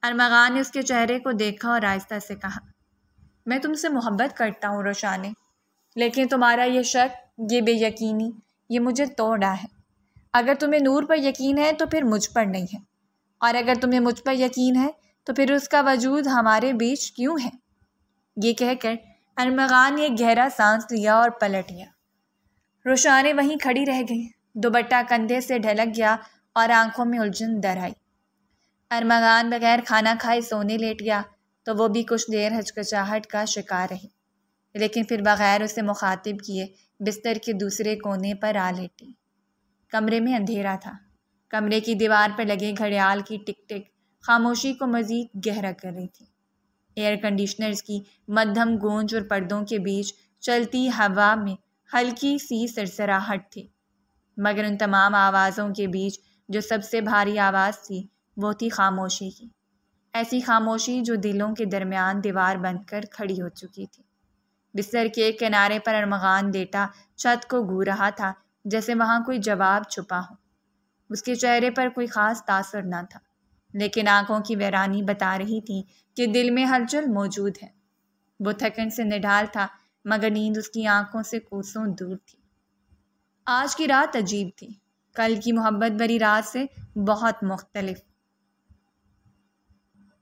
ارمغان نے اس کے چہرے کو دیکھا اور آہستہ سے کہا، میں تم سے محبت کرتا ہوں روشانے، لیکن تمہارا یہ شک، یہ بے یقینی، یہ مجھے توڑا ہے۔ اگر تمہیں نور پر یقین ہے تو پھر مجھ پر نہیں ہے، اور اگر تمہیں مجھ پر یقین ہے تو پھر اس کا وجود ہمارے بیچ کیوں ہے؟ یہ کہہ کر ارمغان نے ایک گہرا سانس لیا اور پلٹ گیا۔ روشانے وہیں کھڑی رہ گئی، دوپٹہ کندھے سے ڈھلک گیا اور آنکھوں میں الجھن در آئی۔ ارمغان بغیر کھانا کھائے سونے لیٹ گیا تو وہ بھی کچھ دیر ہچکچاہٹ کا شکار رہی، لیکن پھر بغیر اسے مخاطب کیے بستر کے دوسرے کونے پر آ لیٹی۔ کمرے میں اندھیرا تھا۔ کمرے کی دیوار پر لگے گھڑیال کی ٹک ٹک خاموشی کو مزید گہرا کر رہی تھی۔ ایئر کنڈیشنرز کی مدھم گونج اور پردوں کے بیچ چلتی ہوا میں ہلکی سی سرسراہٹ تھی، مگر ان تمام آوازوں کے بیچ جو سب سے بھاری آواز تھی وہ تھی خاموشی کی، ایسی خاموشی جو دلوں کے درمیان دیوار بن کر کھڑی ہو چکی تھی۔ بستر کے ایک کنارے پر ارمغان لیٹا چھت کو گھو رہا تھا، جیسے وہاں کوئی جواب چھپا ہو۔ اس کے چہرے پر کوئی خاص تاثر نہ تھا، لیکن آنکھوں کی ویرانی بتا رہی تھی کہ دل میں ہلچل موجود ہے۔ وہ تھکن سے نڈھال تھا، مگر نیند اس کی آنکھوں سے کوسوں دور تھی۔ آج کی رات عجیب تھی، کل کی محبت بھری رات سے بہت مختلف۔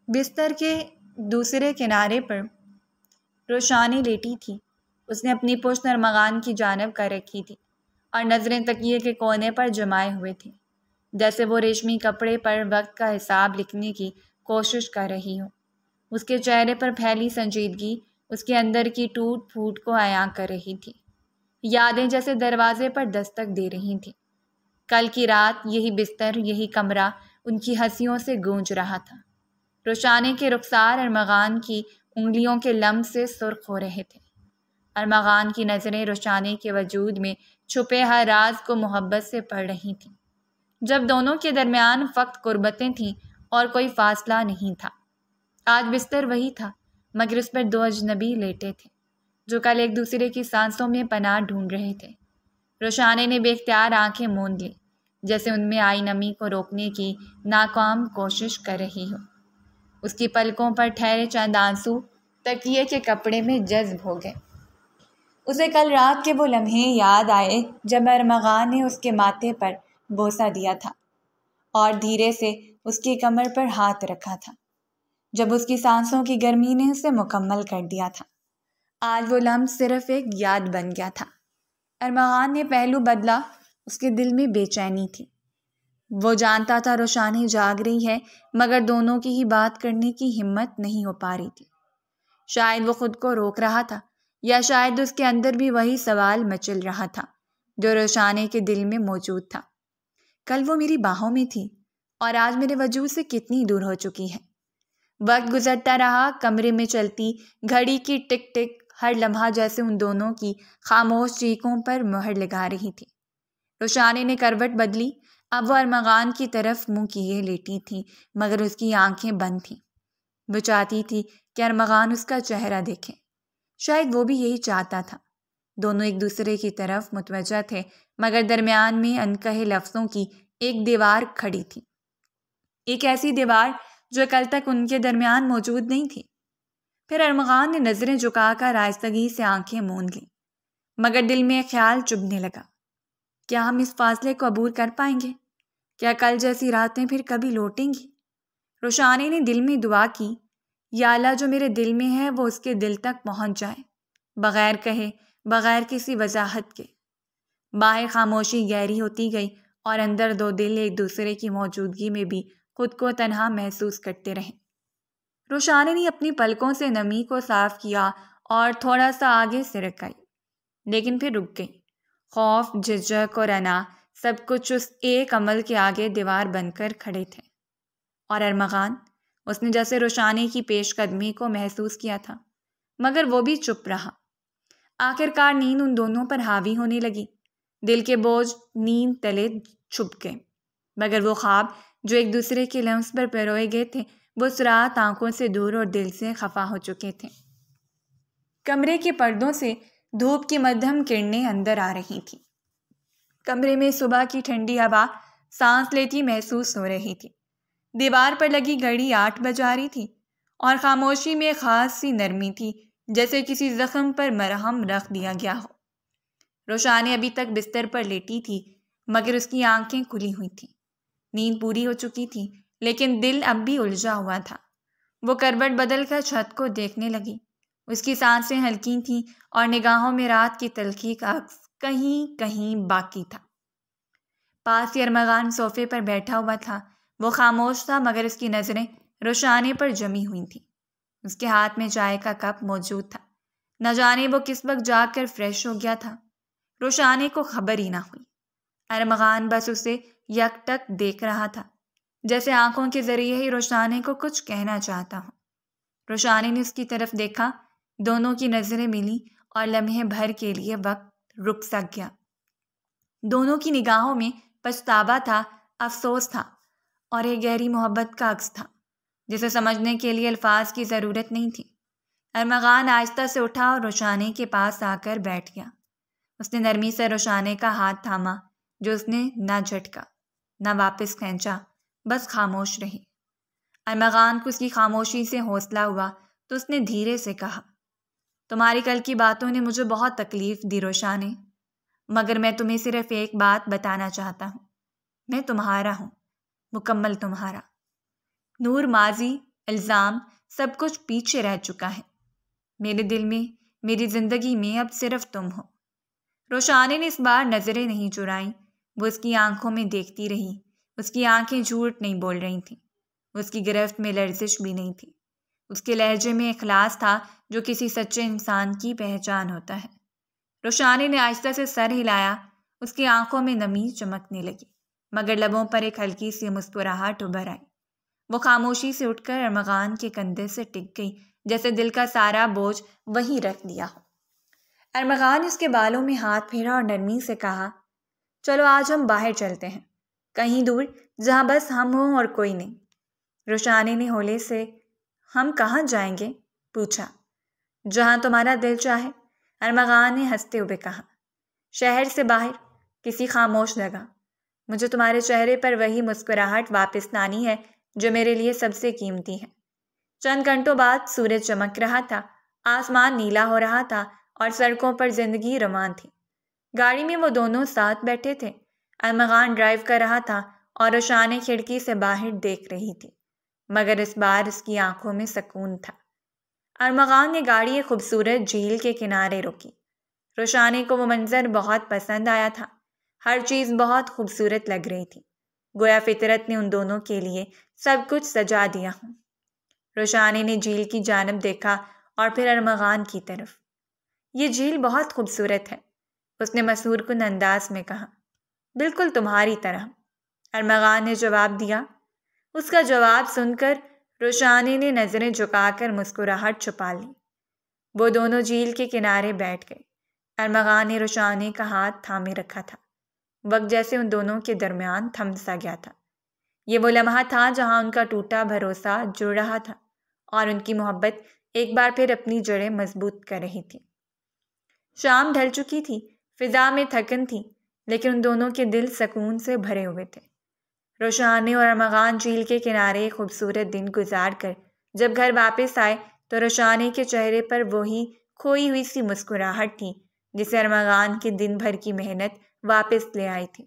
بستر کے دوسرے کنارے پر روشانی لیٹی تھی۔ اس نے اپنی پشت ارمغان کی جانب کر رکھی تھی اور نظریں تکیے کے کونے پر جمائے ہوئے تھیں، جیسے وہ ریشمی کپڑے پر وقت کا حساب لکھنے کی کوشش کر رہی ہو۔ اس کے چہرے پر پھیلی سنجیدگی اس کے اندر کی ٹوٹ پھوٹ کو عیاں کر رہی تھی۔ یادیں جیسے دروازے پر دستک دے رہی تھیں۔ کل کی رات یہی بستر، یہی کمرہ ان کی ہنسیوں سے گونج رہا تھا۔ روشانے کے رخسار ارمغان کی انگلیوں کے لمس سے سرخ ہو رہے تھے۔ ارمغان کی نظریں روشانے کے وجود میں چھپے ہر راز کو محبت سے پڑھ رہی تھیں، جب دونوں کے درمیان فقط قربتیں تھیں اور کوئی فاصلہ نہیں تھا۔ آج بستر وہی تھا، مگر اس پر دو اجنبی لیٹے تھے جو کل ایک دوسرے کی سانسوں میں پناہ ڈھونڈ رہے تھے۔ روشانے نے بے اختیار آنکھیں موند لی، جیسے ان میں آئی نمی کو روکنے کی ناکام کوشش کر رہی ہو۔ اس کی پلکوں پر ٹھہرے چند آنسو تکیے کے کپڑے میں جذب ہو گئے۔ اسے کل رات کے وہ لمحے یاد آئے جب ارمغان نے اس کے ماتھے پر بوسہ دیا تھا اور دھیرے سے اس کی کمر پر ہاتھ رکھا تھا، جب اس کی سانسوں کی گرمی نے اسے مکمل کر دیا تھا۔ آج وہ لمحہ صرف ایک یاد بن گیا تھا۔ ارمغان نے پہلو بدلا، اس کے دل میں بے چینی تھی۔ وہ جانتا تھا روشانی جاگ رہی ہے، مگر دونوں کی ہی بات کرنے کی ہمت نہیں ہو پا رہی تھی۔ شاید وہ خود کو روک رہا تھا، یا شاید اس کے اندر بھی وہی سوال مچل رہا تھا جو روشانے کے دل میں موجود تھا۔ کل وہ میری باہوں میں تھی اور آج میرے وجود سے کتنی دور ہو چکی ہے۔ وقت گزرتا رہا، کمرے میں چلتی گھڑی کی ٹک ٹک ہر لمحہ جیسے ان دونوں کی خاموش چیخوں پر مہر لگا رہی تھی۔ روشانے نے کروٹ بدلی، اب وہ ارمغان کی طرف منہ کیے لیٹی تھی، مگر اس کی آنکھیں بند تھیں۔ وہ چاہتی تھی کہ ارمغان اس کا چہرہ دیکھے، شاید وہ بھی یہی چاہتا تھا۔ دونوں ایک دوسرے کی طرف متوجہ تھے، مگر درمیان میں انکہے لفظوں کی ایک دیوار کھڑی تھی، ایک ایسی دیوار جو کل تک ان کے درمیان موجود نہیں تھی۔ پھر ارمغان نے نظریں جھکا کر آہستگی سے آنکھیں موند لیں، مگر دل میں ایک خیال چبھنے لگا، کیا ہم اس فاصلے کو عبور کر پائیں گے؟ کیا کل جیسی راتیں پھر کبھی لوٹیں گی؟ روشانے نے دل میں دعا کی، یا اللہ جو میرے دل میں ہے وہ اس کے دل تک پہنچ جائے، بغیر کہے، بغیر کسی وضاحت کے۔ باہر خاموشی گہری ہوتی گئی اور اندر دو دل ایک دوسرے کی موجودگی میں بھی خود کو تنہا محسوس کرتے رہے۔ روشانے نے اپنی پلکوں سے نمی کو صاف کیا اور تھوڑا سا آگے سرک آئی، لیکن پھر رک گئی۔ خوف، جھجک اور انا سب کچھ اس ایک عمل کے آگے دیوار بن کر کھڑے تھے۔ اور ارمغان، اس نے جیسے روشانے کی پیش قدمی کو محسوس کیا تھا، مگر وہ بھی چپ رہا۔ آخرکار نیند ان دونوں پر حاوی ہونے لگی، دل کے بوجھ نیند تلے چھپ گئے، مگر وہ خواب جو ایک دوسرے کے لمس پر پروئے گئے تھے وہ اس رات آنکھوں سے دور اور دل سے خفا ہو چکے تھے۔ کمرے کے پردوں سے دھوپ کی مدھم کرنیں اندر آ رہی تھیں۔ کمرے میں صبح کی ٹھنڈی ہوا سانس لیتی محسوس ہو رہی تھی۔ دیوار پر لگی گھڑی 8 بجا رہی تھی اور خاموشی میں خاص سی نرمی تھی، جیسے کسی زخم پر مرہم رکھ دیا گیا ہو۔ روشانی ابھی تک بستر پر لیٹی تھی، مگر اس کی آنکھیں کھلی ہوئی تھیں۔ نیند پوری ہو چکی تھی، لیکن دل اب بھی الجھا ہوا تھا۔ وہ کروٹ بدل کر چھت کو دیکھنے لگی۔ اس کی سانسیں ہلکی تھیں اور نگاہوں میں رات کی تلخی کا عکس کہیں کہیں باقی تھا۔ پاس ہی ارمغان صوفے پر بیٹھا ہوا تھا۔ وہ خاموش تھا، مگر اس کی نظریں روشانے پر جمی ہوئی تھیں۔ اس کے ہاتھ میں چائے کا کپ موجود تھا۔ نہ جانے وہ کس وقت جاگ کر فریش ہو گیا تھا۔ روشانے کو خبر ہی نہ ہوئی۔ ارمغان بس اسے یک ٹک دیکھ رہا تھا، جیسے آنکھوں کے ذریعے ہی روشانے کو کچھ کہنا چاہتا ہوں۔ روشانے نے اس کی طرف دیکھا، دونوں کی نظریں ملی اور لمحے بھر کے لیے وقت رک سک گیا۔ دونوں کی نگاہوں میں پچھتاوا تھا، افسوس تھا اور ایک گہری محبت کا عکس تھا، جسے سمجھنے کے لیے الفاظ کی ضرورت نہیں تھی۔ ارمغان آہستہ سے اٹھا اور روشانے کے پاس آ کر بیٹھ گیا۔ اس نے نرمی سے روشانے کا ہاتھ تھاما، جو اس نے نہ جھٹکا نہ واپس کھینچا، بس خاموش رہی۔ ارمغان کو اس کی خاموشی سے حوصلہ ہوا تو اس نے دھیرے سے کہا، تمہاری کل کی باتوں نے مجھے بہت تکلیف دی روشانے، مگر میں تمہیں صرف ایک بات بتانا چاہتا ہوں، میں تمہارا ہوں، مکمل تمہارا۔ نور، ماضی، الزام سب کچھ پیچھے رہ چکا ہے۔ میرے دل میں، میری زندگی میں اب صرف تم ہو۔ روشانے نے اس بار نظریں نہیں چرائیں۔ وہ اس کی آنکھوں میں دیکھتی رہی۔ اس کی آنکھیں جھوٹ نہیں بول رہی تھیں۔ اس کی گرفت میں لرزش بھی نہیں تھی۔ اس کے لہجے میں اخلاص تھا، جو کسی سچے انسان کی پہچان ہوتا ہے۔ روشانے نے آہستہ سے سر ہلایا۔ اس کی آنکھوں میں نمی چمکنے لگی، مگر لبوں پر ایک ہلکی سی مسکراہٹ ابھر آئی۔ وہ خاموشی سے اٹھ کر ارمغان کے کندھے سے ٹک گئی، جیسے دل کا سارا بوجھ وہیں رکھ دیا ہو۔ ارمغان نے اس کے بالوں میں ہاتھ پھیرا اور نرمی سے کہا، چلو آج ہم باہر چلتے ہیں، کہیں دور، جہاں بس ہم ہوں اور کوئی نہیں۔ روشانے نے ہولے سے، ہم کہاں جائیں گے؟ پوچھا۔ جہاں تمہارا دل چاہے، ارمغان نے ہنستے ہوئے کہا۔ شہر سے باہر؟ کسی خاموش جگہ۔ مجھے تمہارے چہرے پر وہی مسکراہٹ واپس لانی ہے جو میرے لیے سب سے قیمتی ہے۔ چند گھنٹوں بعد سورج چمک رہا تھا، آسمان نیلا ہو رہا تھا اور سڑکوں پر زندگی رواں تھی۔ گاڑی میں وہ دونوں ساتھ بیٹھے تھے۔ ارمغان ڈرائیو کر رہا تھا اور روشانے کھڑکی سے باہر دیکھ رہی تھی، مگر اس بار اس کی آنکھوں میں سکون تھا۔ ارمغان نے گاڑی ایک خوبصورت جھیل کے کنارے روکی۔ روشانے کو وہ منظر بہت پسند آیا تھا۔ ہر چیز بہت خوبصورت لگ رہی تھی، گویا فطرت نے ان دونوں کے لیے سب کچھ سجا دیا ہو۔ روشانے نے جھیل کی جانب دیکھا اور پھر ارمغان کی طرف۔ یہ جھیل بہت خوبصورت ہے، اس نے مسحور کن انداز میں کہا۔ بالکل تمہاری طرح، ارمغان نے جواب دیا۔ اس کا جواب سن کر روشانے نے نظریں جھکا کر مسکراہٹ چھپا لی۔ وہ دونوں جھیل کے کنارے بیٹھ گئے۔ ارمغان نے روشانے کا ہاتھ تھامے رکھا تھا۔ وقت جیسے ان دونوں کے درمیان تھم سا گیا تھا۔ یہ وہ لمحہ تھا جہاں ان کا ٹوٹا بھروسہ جڑ رہا تھا اور ان کی محبت ایک بار پھر اپنی جڑیں مضبوط کر رہی تھی۔ شام ڈھل چکی تھی، فضا میں تھکن تھی، لیکن ان دونوں کے دل سکون سے بھرے ہوئے تھے۔ روشانے اور ارمغان جھیل کے کنارے ایک خوبصورت دن گزار کر جب گھر واپس آئے تو روشانے کے چہرے پر وہی کھوئی ہوئی سی مسکراہٹ تھی جسے ارمغان کے دن بھر کی محنت واپس لے آئی تھی۔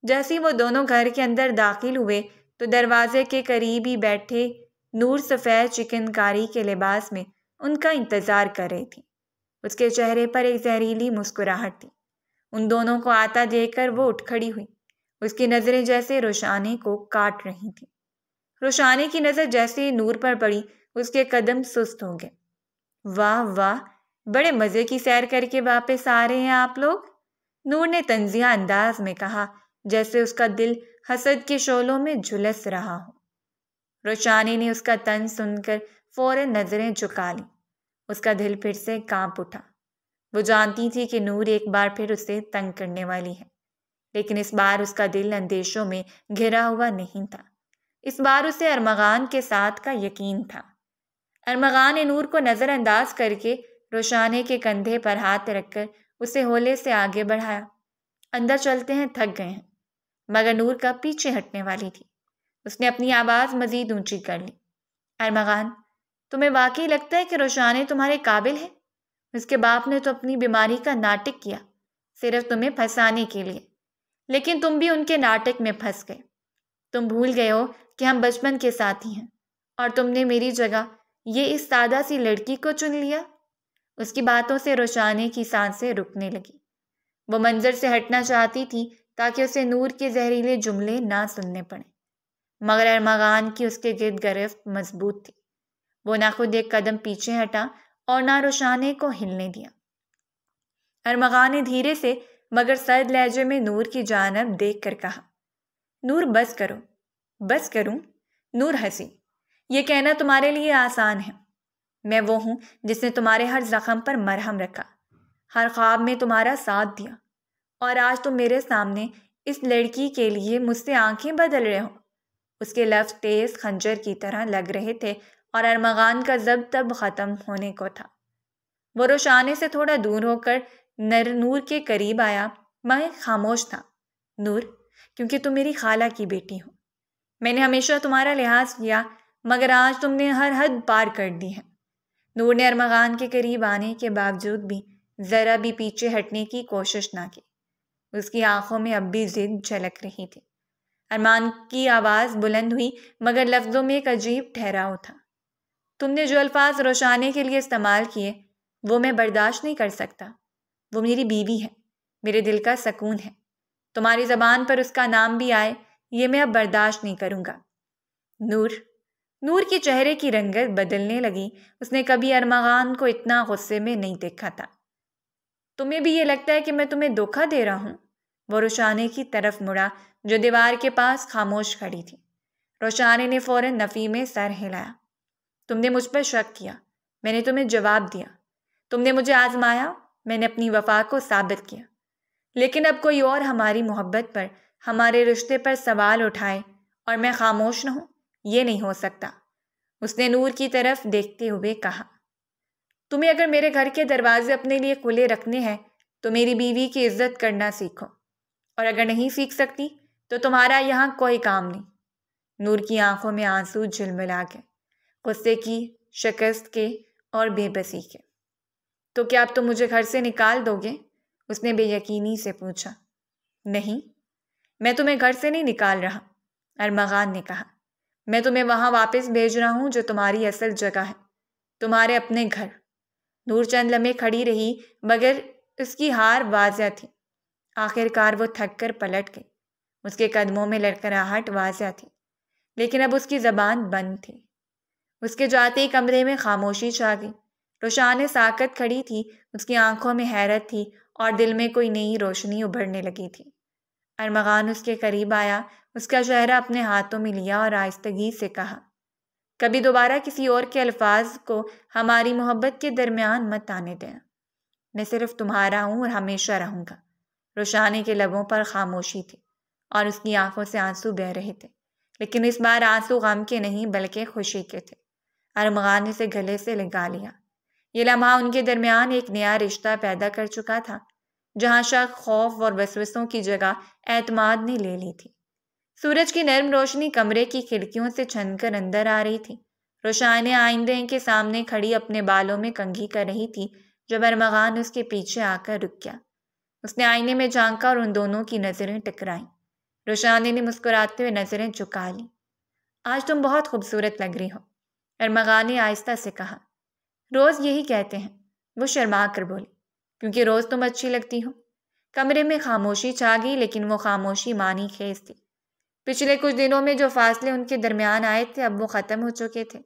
جیسے وہ دونوں گھر کے اندر داخل ہوئے تو دروازے کے قریب ہی بیٹھے نور سفید چکن کاری کے لباس میں ان کا انتظار کر رہی تھی۔ اس کے چہرے پر ایک زہریلی مسکراہٹ تھی۔ ان دونوں کو آتا دیکھ کر وہ اٹھ کھڑی ہوئی۔ اس کی نظریں جیسے روشانے کو کاٹ رہی تھیں۔ روشانے کی نظر جیسے نور پر پڑی، اس کے قدم سست ہو گئے۔ واہ واہ، بڑے مزے کی سیر کر کے واپس آ رہے ہیں آپ لوگ، نور نے طنزیہ انداز میں کہا، جیسے اس کا دل حسد کے شعلوں میں جھلس رہا ہو۔ روشانے نے اس کا طنز سن کر فوراً نظریں جھکا لیں۔ اس کا دل پھر سے کانپ اٹھا۔ وہ جانتی تھی کہ نور ایک بار پھر اسے تنگ کرنے والی ہے، لیکن اس بار اس کا دل اندیشوں میں گھرا ہوا نہیں تھا۔ اس بار اسے ارمغان کے ساتھ کا یقین تھا۔ ارمغان نے نور کو نظر انداز کر کے روشانے کے کندھے پر ہاتھ رکھ کر اسے ہولے سے آگے بڑھایا۔ اندر چلتے ہیں، تھک گئے ہیں، مگر نور کا پیچھے ہٹنے والی تھی۔ اس نے اپنی آواز مزید اونچی کر لی۔ ارمغان، تمہیں واقعی لگتا ہے کہ روشانے تمہارے قابل ہے؟ اس کے باپ نے تو اپنی بیماری کا ناٹک کیا صرف تمہیں پھنسانے کے لیے، لیکن تم بھی ان کے ناٹک میں پھنس گئے۔ تم بھول گئے ہو کہ ہم بچپن کے ساتھی ہیں، اور تم نے میری جگہ یہ اس سادہ سی لڑکی کو چن لیا۔ اس کی باتوں سے روشانے کی سانسیں رکنے لگی۔ وہ منظر سے ہٹنا چاہتی تھی تاکہ اسے نور کے زہریلے جملے نہ سننے پڑیں، مگر ارمغان کی اس کے گرد گرفت مضبوط تھی۔ وہ نہ خود ایک قدم پیچھے ہٹا اور نہ روشانے کو ہلنے دیا۔ ارمغان نے دھیرے سے مگر سرد لہجے میں نور کی جانب دیکھ کر کہا، نور بس کرو۔ بس کروں؟ نور ہنسی۔ یہ کہنا تمہارے لیے آسان ہے۔ میں وہ ہوں جس نے تمہارے ہر زخم پر مرہم رکھا، ہر خواب میں تمہارا ساتھ دیا، اور آج تم میرے سامنے اس لڑکی کے لیے مجھ سے آنکھیں بدل رہے ہو۔ اس کے لفظ تیز خنجر کی طرح لگ رہے تھے اور ارمغان کا ضبط تب ختم ہونے کو تھا۔ وہ روشانے سے تھوڑا دور ہو کر نور کے قریب آیا، مگر خاموش تھا۔ نور، کیونکہ تم میری خالہ کی بیٹی ہو، میں نے ہمیشہ تمہارا لحاظ کیا، مگر آج تم نے ہر حد پار کر دی ہے۔ نور نے ارمغان کے قریب آنے کے باوجود بھی ذرا بھی پیچھے ہٹنے کی کوشش نہ کی۔ اس کی آنکھوں میں اب بھی ضد جھلک رہی تھی۔ ارمان کی آواز بلند ہوئی، مگر لفظوں میں ایک عجیب ٹھہراؤ تھا۔ تم نے جو الفاظ روشانے کے لیے استعمال کیے وہ میں برداشت نہیں کر سکتا۔ وہ میری بیوی ہے، میرے دل کا سکون ہے۔ تمہاری زبان پر اس کا نام بھی آئے، یہ میں اب برداشت نہیں کروں گا۔ نور کی چہرے کی رنگت بدلنے لگی۔ اس نے کبھی ارمغان کو اتنا غصے میں نہیں دیکھا تھا۔ تمہیں بھی یہ لگتا ہے کہ میں تمہیں دھوکہ دے رہا ہوں؟ وہ روشانے کی طرف مڑا جو دیوار کے پاس خاموش کھڑی تھی۔ روشانے نے فوراً نفی میں سر ہلایا۔ تم نے مجھ پر شک کیا، میں نے تمہیں جواب دیا۔ تم نے مجھے آزمایا، میں نے اپنی وفا کو ثابت کیا۔ لیکن اب کوئی اور ہماری محبت پر، ہمارے رشتے پر سوال اٹھائے اور میں خاموش نہ ہوں، یہ نہیں ہو سکتا۔ اس نے نور کی طرف دیکھتے ہوئے کہا، تمہیں اگر میرے گھر کے دروازے اپنے لیے کھلے رکھنے ہیں تو میری بیوی کی عزت کرنا سیکھو، اور اگر نہیں سیکھ سکتی تو تمہارا یہاں کوئی کام نہیں۔ نور کی آنکھوں میں آنسو جھلملا گئے، غصے کی، شکست کے اور بے بسی کے۔ تو کیا اب تم مجھے گھر سے نکال دو گے؟ اس نے بے یقینی سے پوچھا۔ نہیں، میں تمہیں گھر سے نہیں نکال رہا، ارمغان نے کہا۔ میں تمہیں وہاں واپس بھیج رہا ہوں جو تمہاری اصل جگہ ہے، تمہارے اپنے گھر۔ نور چند لمحے کھڑی رہی، مگر اس کی ہار واضح تھی۔ آخر کار وہ تھک کر پلٹ گئی۔ اس کے قدموں میں لڑکھڑاہٹ واضح تھی، لیکن اب اس کی زبان بند تھی۔ اس کے جاتے ہی کمرے میں خاموشی چھا گئی۔ روشانے ساکت کھڑی تھی، اس کی آنکھوں میں حیرت تھی اور دل میں کوئی نئی روشنی ابھرنے لگی تھی۔ ارمغان اس کے قریب آیا، اس کا چہرہ اپنے ہاتھوں میں لیا اور آہستگی سے کہا، کبھی دوبارہ کسی اور کے الفاظ کو ہماری محبت کے درمیان مت آنے دینا۔ میں صرف تمہارا ہوں اور ہمیشہ رہوں گا۔ روشانے کے لبوں پر خاموشی تھی اور اس کی آنکھوں سے آنسو بہہ رہے تھے، لیکن اس بار آنسو غم کے نہیں بلکہ خوشی کے تھے۔ ارمغان نے اسے گلے سے لگا لیا۔ یہ لمحہ ان کے درمیان ایک نیا رشتہ پیدا کر چکا تھا، جہاں شک، خوف اور وسوسوں کی جگہ اعتماد نے لے لی تھی۔ سورج کی نرم روشنی کمرے کی کھڑکیوں سے چھن کر اندر آ رہی تھی۔ روشانے آئندے کے سامنے کھڑی اپنے بالوں میں کنگھی کر رہی تھی جب ارمغان اس کے پیچھے آ کر رک گیا۔ اس نے آئینے میں جھانکا اور ان دونوں کی نظریں ٹکرائیں۔ روشانے نے مسکراتے ہوئے نظریں جھکا لیں۔ آج تم بہت خوبصورت لگ رہی ہو، ارمغان نے آہستہ سے کہا۔ روز یہی کہتے ہیں، وہ شرما کر بولی، کیونکہ روز تم اچھی لگتی ہو۔ کمرے میں خاموشی چھا گئی، لیکن وہ خاموشی معنی خیز تھی۔ پچھلے کچھ دنوں میں جو فاصلے ان کے درمیان آئے تھے اب وہ ختم ہو چکے تھے۔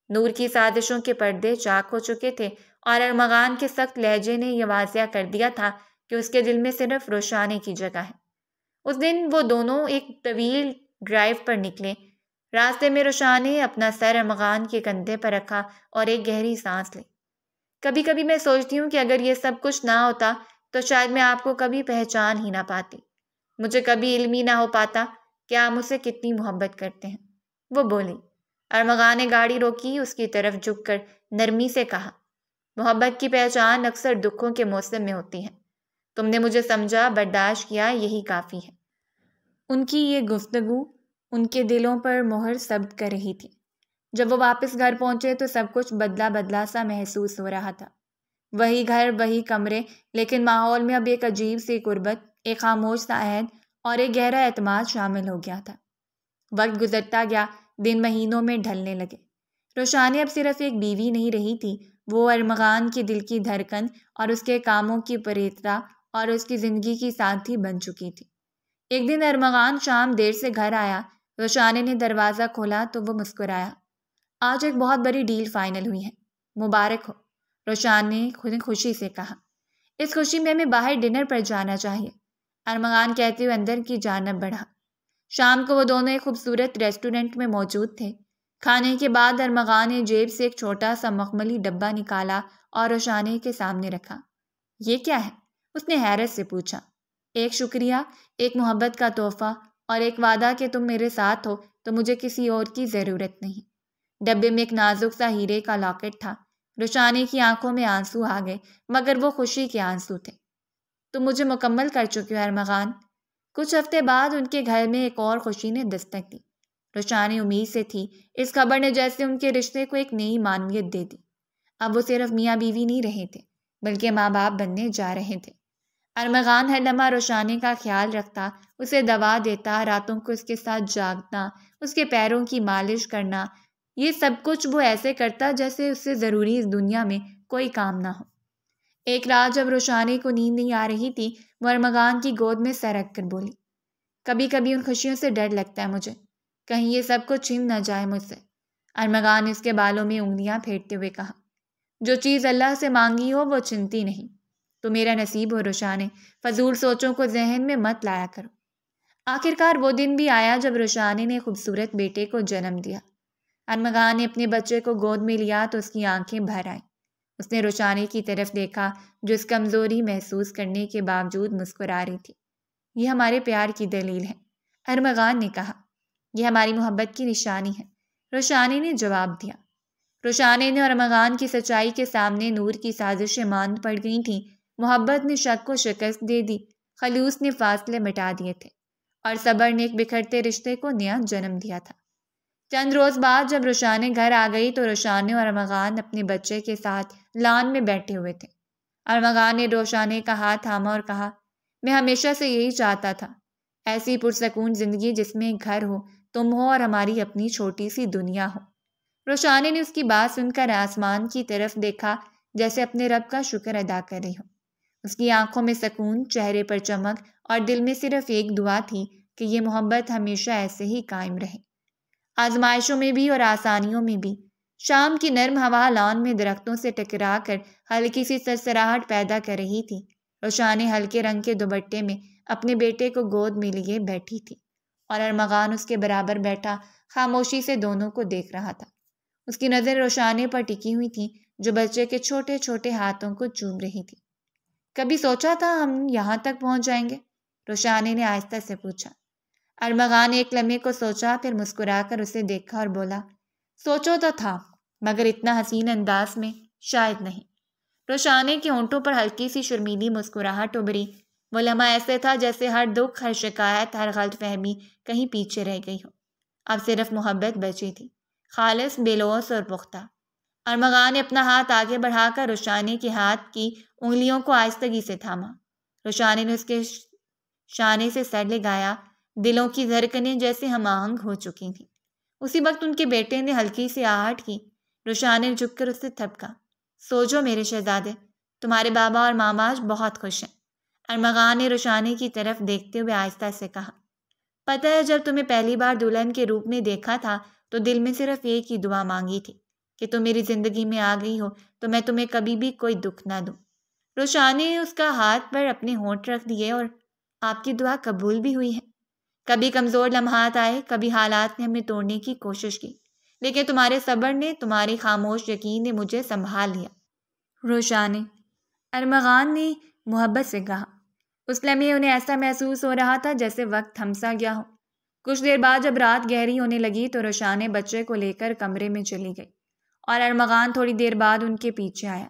نور کی سازشوں کے پردے چاک ہو چکے تھے اور ارمغان کے سخت لہجے نے یہ واضح کر دیا تھا کہ اس کے دل میں صرف روشانے کی جگہ ہے۔ اس دن وہ دونوں ایک طویل ڈرائیو پر نکلے۔ راستے میں روشانے اپنا سر ارمغان کے کندھے پر رکھا اور ایک گہری سانس لی۔ کبھی کبھی میں سوچتی ہوں کہ اگر یہ سب کچھ نہ ہوتا تو شاید میں آپ کو کبھی پہچان ہی نہ پاتی، مجھے کبھی علم ہی نہ ہو پاتا کہ آپ مجھ سے کتنی محبت کرتے ہیں، وہ بولی۔ ارمغان نے گاڑی روکی، اس کی طرف جھک کر نرمی سے کہا، محبت کی پہچان اکثر دکھوں کے موسم میں ہوتی ہے۔ تم نے مجھے سمجھا، برداشت کیا، یہی کافی ہے۔ ان کی یہ گفتگو ان کے دلوں پر مہر ثبت کر رہی تھی۔ جب وہ واپس گھر پہنچے تو سب کچھ بدلا بدلا سا محسوس ہو رہا تھا۔ وہی گھر، وہی کمرے، لیکن ماحول میں اب ایک عجیب سی غربت، ایک خاموش سا عہد اور ایک گہرا اعتماد شامل ہو گیا تھا۔ وقت گزرتا گیا، دن مہینوں میں ڈھلنے لگے۔ روشانی اب صرف ایک بیوی نہیں رہی تھی، وہ ارمغان کے دل کی دھڑکن اور اس کے کاموں کی پریترا اور اس کی زندگی کی ساتھی بن چکی تھی۔ ایک دن ارمغان شام دیر سے گھر آیا۔ روشانی نے دروازہ کھولا تو وہ مسکرایا۔ آج ایک بہت بڑی ڈیل فائنل ہوئی ہے، مبارک ہو، روشانی نے خوشی سے کہا۔ اس خوشی میں ہمیں باہر ڈنر پر جانا چاہیے، ارمغان کہتے ہوئے اندر کی جانب بڑھا۔ شام کو وہ دونوں ایک خوبصورت ریسٹورنٹ میں موجود تھے۔ کھانے کے بعد ارمغان نے جیب سے ایک چھوٹا سا مخملی ڈبہ نکالا اور روشانی کے سامنے رکھا۔ یہ کیا ہے؟ اس نے حیرت سے پوچھا۔ ایک شکریہ، ایک محبت کا تحفہ اور ایک وعدہ کہ تم میرے ساتھ ہو تو مجھے کسی اور کی ضرورت نہیں۔ ڈبے میں ایک نازک سا ہیرے کا لاکٹ تھا۔ روشانی کی آنکھوں میں آنسو آ گئے، مگر وہ خوشی کے آنسو تھے۔ تم مجھے مکمل کر چکے ہو ارمغان۔ کچھ ہفتے بعد ان کے گھر میں ایک اور خوشی نے دستک دی۔ روشانی امید سے تھی، اس خبر نے جیسے ان کے رشتے کو ایک نئی معنویت دے دی۔ اب وہ صرف میاں بیوی نہیں رہے تھے، بلکہ ماں باپ بننے جا رہے تھے۔ ارمغان ہر لمحہ روشانی کا خیال رکھتا، اسے دوا دیتا، راتوں کو اس کے ساتھ جاگنا، اس کے پیروں کی مالش کرنا، یہ سب کچھ وہ ایسے کرتا جیسے اس سے ضروری اس دنیا میں کوئی کام نہ ہو۔ ایک رات جب روشانی کو نیند نہیں آ رہی تھی، وہ ارمغان کی گود میں سر رکھ کر بولی، کبھی کبھی ان خوشیوں سے ڈر لگتا ہے مجھے، کہیں یہ سب کچھ چھین نہ جائے مجھ سے۔ ارمغان نے اس کے بالوں میں انگلیاں پھیرتے ہوئے کہا، جو چیز اللہ سے مانگی ہو وہ چھنتی نہیں، تو میرا نصیب ہو روشانی، فضول سوچوں کو ذہن میں مت لایا کرو۔ آخرکار وہ دن بھی آیا جب روشانی نے خوبصورت بیٹے کو جنم دیا۔ ارمغان نے اپنے بچے کو گود میں لیا تو اس کی آنکھیں بھر آئیں۔ اس نے روشانی کی طرف دیکھا جو اس کمزوری محسوس کرنے کے باوجود مسکرا رہی تھی۔ یہ ہمارے پیار کی دلیل ہے، ارمغان نے کہا، یہ ہماری محبت کی نشانی ہے، روشانی نے جواب دیا۔ روشانی نے ارمغان کی سچائی کے سامنے نور کی سازشیں ماند پڑ گئی تھیں۔ محبت نے شک کو شکست دے دی، خلوص نے فاصلے مٹا دیے تھے، اور صبر نے ایک بکھرتے رشتے کو نیا جنم دیا تھا۔ چند روز بعد جب روشانی گھر آ گئی تو روشانی اور ارمغان اپنے بچے کے ساتھ لان میں بیٹھے ہوئے تھے۔ ارمغان نے روشانی کا ہاتھ تھاما اور کہا، میں ہمیشہ سے یہی چاہتا تھا، ایسی پرسکون زندگی جس میں گھر ہو، تم ہو اور ہماری اپنی چھوٹی سی دنیا ہو۔ روشانی نے اس کی بات سن کر آسمان کی طرف دیکھا، جیسے اپنے رب کا شکر ادا کر رہی ہو۔ اس کی آنکھوں میں سکون، چہرے پر چمک اور دل میں صرف ایک دعا تھی کہ یہ محبت ہمیشہ ایسے ہی قائم رہے، آزمائشوں میں بھی اور آسانیوں میں بھی۔ شام کی نرم ہوا لان میں درختوں سے ٹکرا کر ہلکی سی سرسراہٹ پیدا کر رہی تھی۔ روشانی ہلکے رنگ کے دوپٹے میں اپنے بیٹے کو گود میں لیے بیٹھی تھی، اور ارمغان اس کے برابر بیٹھا خاموشی سے دونوں کو دیکھ رہا تھا۔ اس کی نظر روشانی پر ٹکی ہوئی تھی جو بچے کے چھوٹے چھوٹے ہاتھوں کو چوم رہی تھی۔ کبھی سوچا تھا ہم یہاں تک پہنچ جائیں گے؟ روشانی نے آہستہ سے پوچھا۔ ارمغان نے ایک لمحے کو سوچا، پھر مسکرا کر اسے دیکھا اور بولا، سوچو تو تھا، مگر اتنا حسین انداز میں شاید نہیں۔ روشانی کے ہونٹوں پر ہلکی سی شرمیلی مسکراہٹ ابھری۔ وہ لمحہ ایسے تھا جیسے ہر دکھ، ہر شکایت، ہر غلط فہمی کہیں پیچھے رہ گئی ہو۔ اب صرف محبت بچی تھی، خالص، بے لوث اور پختہ۔ ارمغان نے اپنا ہاتھ آگے بڑھا کر روشانی کے ہاتھ کی انگلیوں کو آہستگی سے تھاما۔ روشانی نے اس کے شانے سے سر لگایا، دلوں کی دھڑکنیں جیسے ہم آہنگ ہو چکی تھیں۔ اسی وقت ان کے بیٹے نے ہلکی سی آہٹ کی۔ روشانی نے جھک کر اسے تھپکا۔ سو جو میرے شہزادے، تمہارے بابا اور ماما آج بہت خوش ہیں۔ ارمغان نے روشانی کی طرف دیکھتے ہوئے آہستہ سے کہا، پتہ ہے جب تمہیں پہلی بار دلہن کے روپ میں دیکھا تھا تو دل میں صرف ایک ہی دعا مانگی تھی کہ تم میری زندگی میں آ گئی ہو تو میں تمہیں کبھی بھی کوئی دکھ نہ دوں۔ روشانی نے اس کا ہاتھ پر اپنے ہونٹ رکھ دیے، اور آپ کی دعا قبول بھی ہوئی ہے۔ کبھی کمزور لمحات آئے، کبھی حالات نے ہمیں توڑنے کی کوشش کی، لیکن تمہارے صبر نے، تمہاری خاموش یقین نے مجھے سنبھال لیا۔ روشانی، ارمغان نے محبت سے کہا۔ اس لمحے انہیں ایسا محسوس ہو رہا تھا جیسے وقت تھم سا گیا ہو۔ کچھ دیر بعد جب رات گہری ہونے لگی تو روشانی بچے کو لے کر کمرے میں چلی گئی، اور ارمغان تھوڑی دیر بعد ان کے پیچھے آیا۔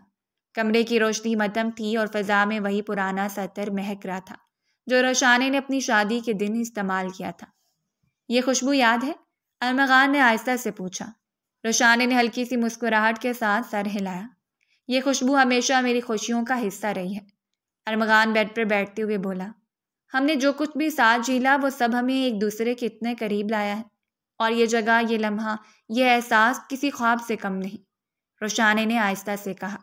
کمرے کی روشنی مدھم تھی اور فضا میں وہی پرانا سا عطر مہک رہا تھا جو روشانی نے اپنی شادی کے دن استعمال کیا تھا۔ یہ خوشبو یاد ہے؟ ارمغان نے آہستہ سے پوچھا۔ روشانی نے ہلکی سی مسکراہٹ کے ساتھ سر ہلایا۔ یہ خوشبو ہمیشہ میری خوشیوں کا حصہ رہی ہے۔ ارمغان بیڈ پر بیٹھتے ہوئے بولا۔ ہم نے جو کچھ بھی ساتھ جھیلا وہ سب ہمیں ایک دوسرے کے اتنے قریب لایا ہے، اور یہ جگہ، یہ لمحہ، یہ احساس کسی خواب سے کم نہیں، روشانی نے آہستہ سے کہا۔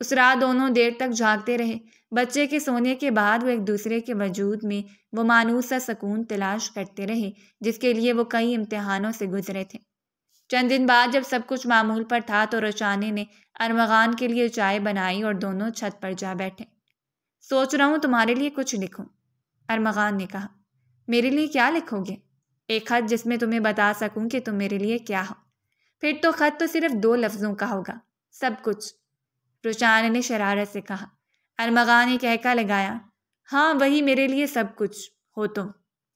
اس رات دونوں دیر تک جھاگتے رہے۔ بچے کے سونے کے بعد وہ ایک دوسرے کے وجود میں وہ مانوس سا سکون تلاش کرتے رہے جس کے لیے وہ کئی امتحانوں سے گزرے تھے۔ چند دن بعد جب سب کچھ معمول پر تھا تو روشانی نے ارمغان کے لیے چائے بنائی اور دونوں چھت پر جا بیٹھے۔ سوچ رہا ہوں تمہارے لیے کچھ لکھوں، ارمغان نے کہا۔ میرے لیے کیا لکھو گے؟ ایک خط جس میں تمہیں بتا سکوں کہ تم میرے لیے کیا ہو۔ پھر تو خط تو صرف 2 لفظوں کا ہوگا، سب کچھ، روشانی نے شرارت سے کہا۔ ارمغان نے کہکا لگایا۔ ہاں وہی میرے لیے سب کچھ ہو تم،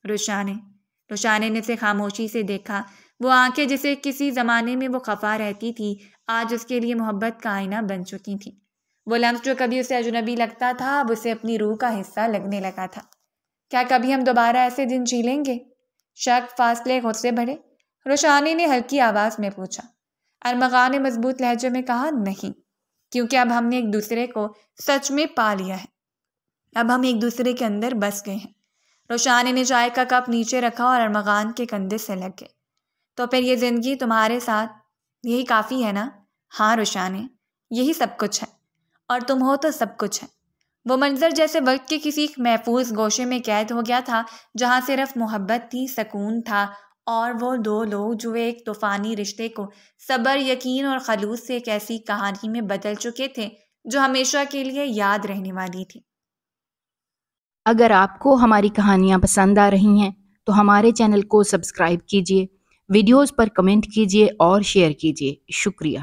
روشانی نے اسے خاموشی سے دیکھا۔ وہ آنکھیں جسے کسی زمانے میں وہ خفا رہتی تھی آج اس کے لیے محبت کا آئینہ بن چکی تھیں۔ وہ لمس جو کبھی اسے اجنبی لگتا تھا اب اسے اپنی روح کا حصہ لگنے لگا تھا۔ کیا کبھی ہم دوبارہ ایسے دن جی لیں گے؟ شک، فاصلے خود سے بڑھے، روشانی نے ہلکی آواز میں پوچھا۔ ارمغان نے مضبوط لہجے میں کہا، نہیں، کیونکہ اب ہم نے ایک دوسرے کو سچ میں پا لیا ہے، اب ہم ایک دوسرے کے اندر بس گئے ہیں۔ روشانی نے چائے کا کپ نیچے رکھا اور ارمغان کے کندھے سے لگ گئے۔ تو پھر یہ زندگی تمہارے ساتھ یہی کافی ہے نا؟ ہاں روشانی، یہی سب کچھ ہے، اور تم ہو تو سب کچھ ہے۔ وہ منظر جیسے وقت کے کسی محفوظ گوشے میں قید ہو گیا تھا جہاں صرف محبت تھی، سکون تھا، اور وہ 2 لوگ جو ایک طوفانی رشتے کو صبر، یقین اور خلوص سے ایک ایسی کہانی میں بدل چکے تھے جو ہمیشہ کے لیے یاد رہنے والی تھی۔ اگر آپ کو ہماری کہانیاں پسند آ رہی ہیں تو ہمارے چینل کو سبسکرائب کیجیے، ویڈیوز پر کمنٹ کیجیے اور شیئر کیجیے۔ شکریہ۔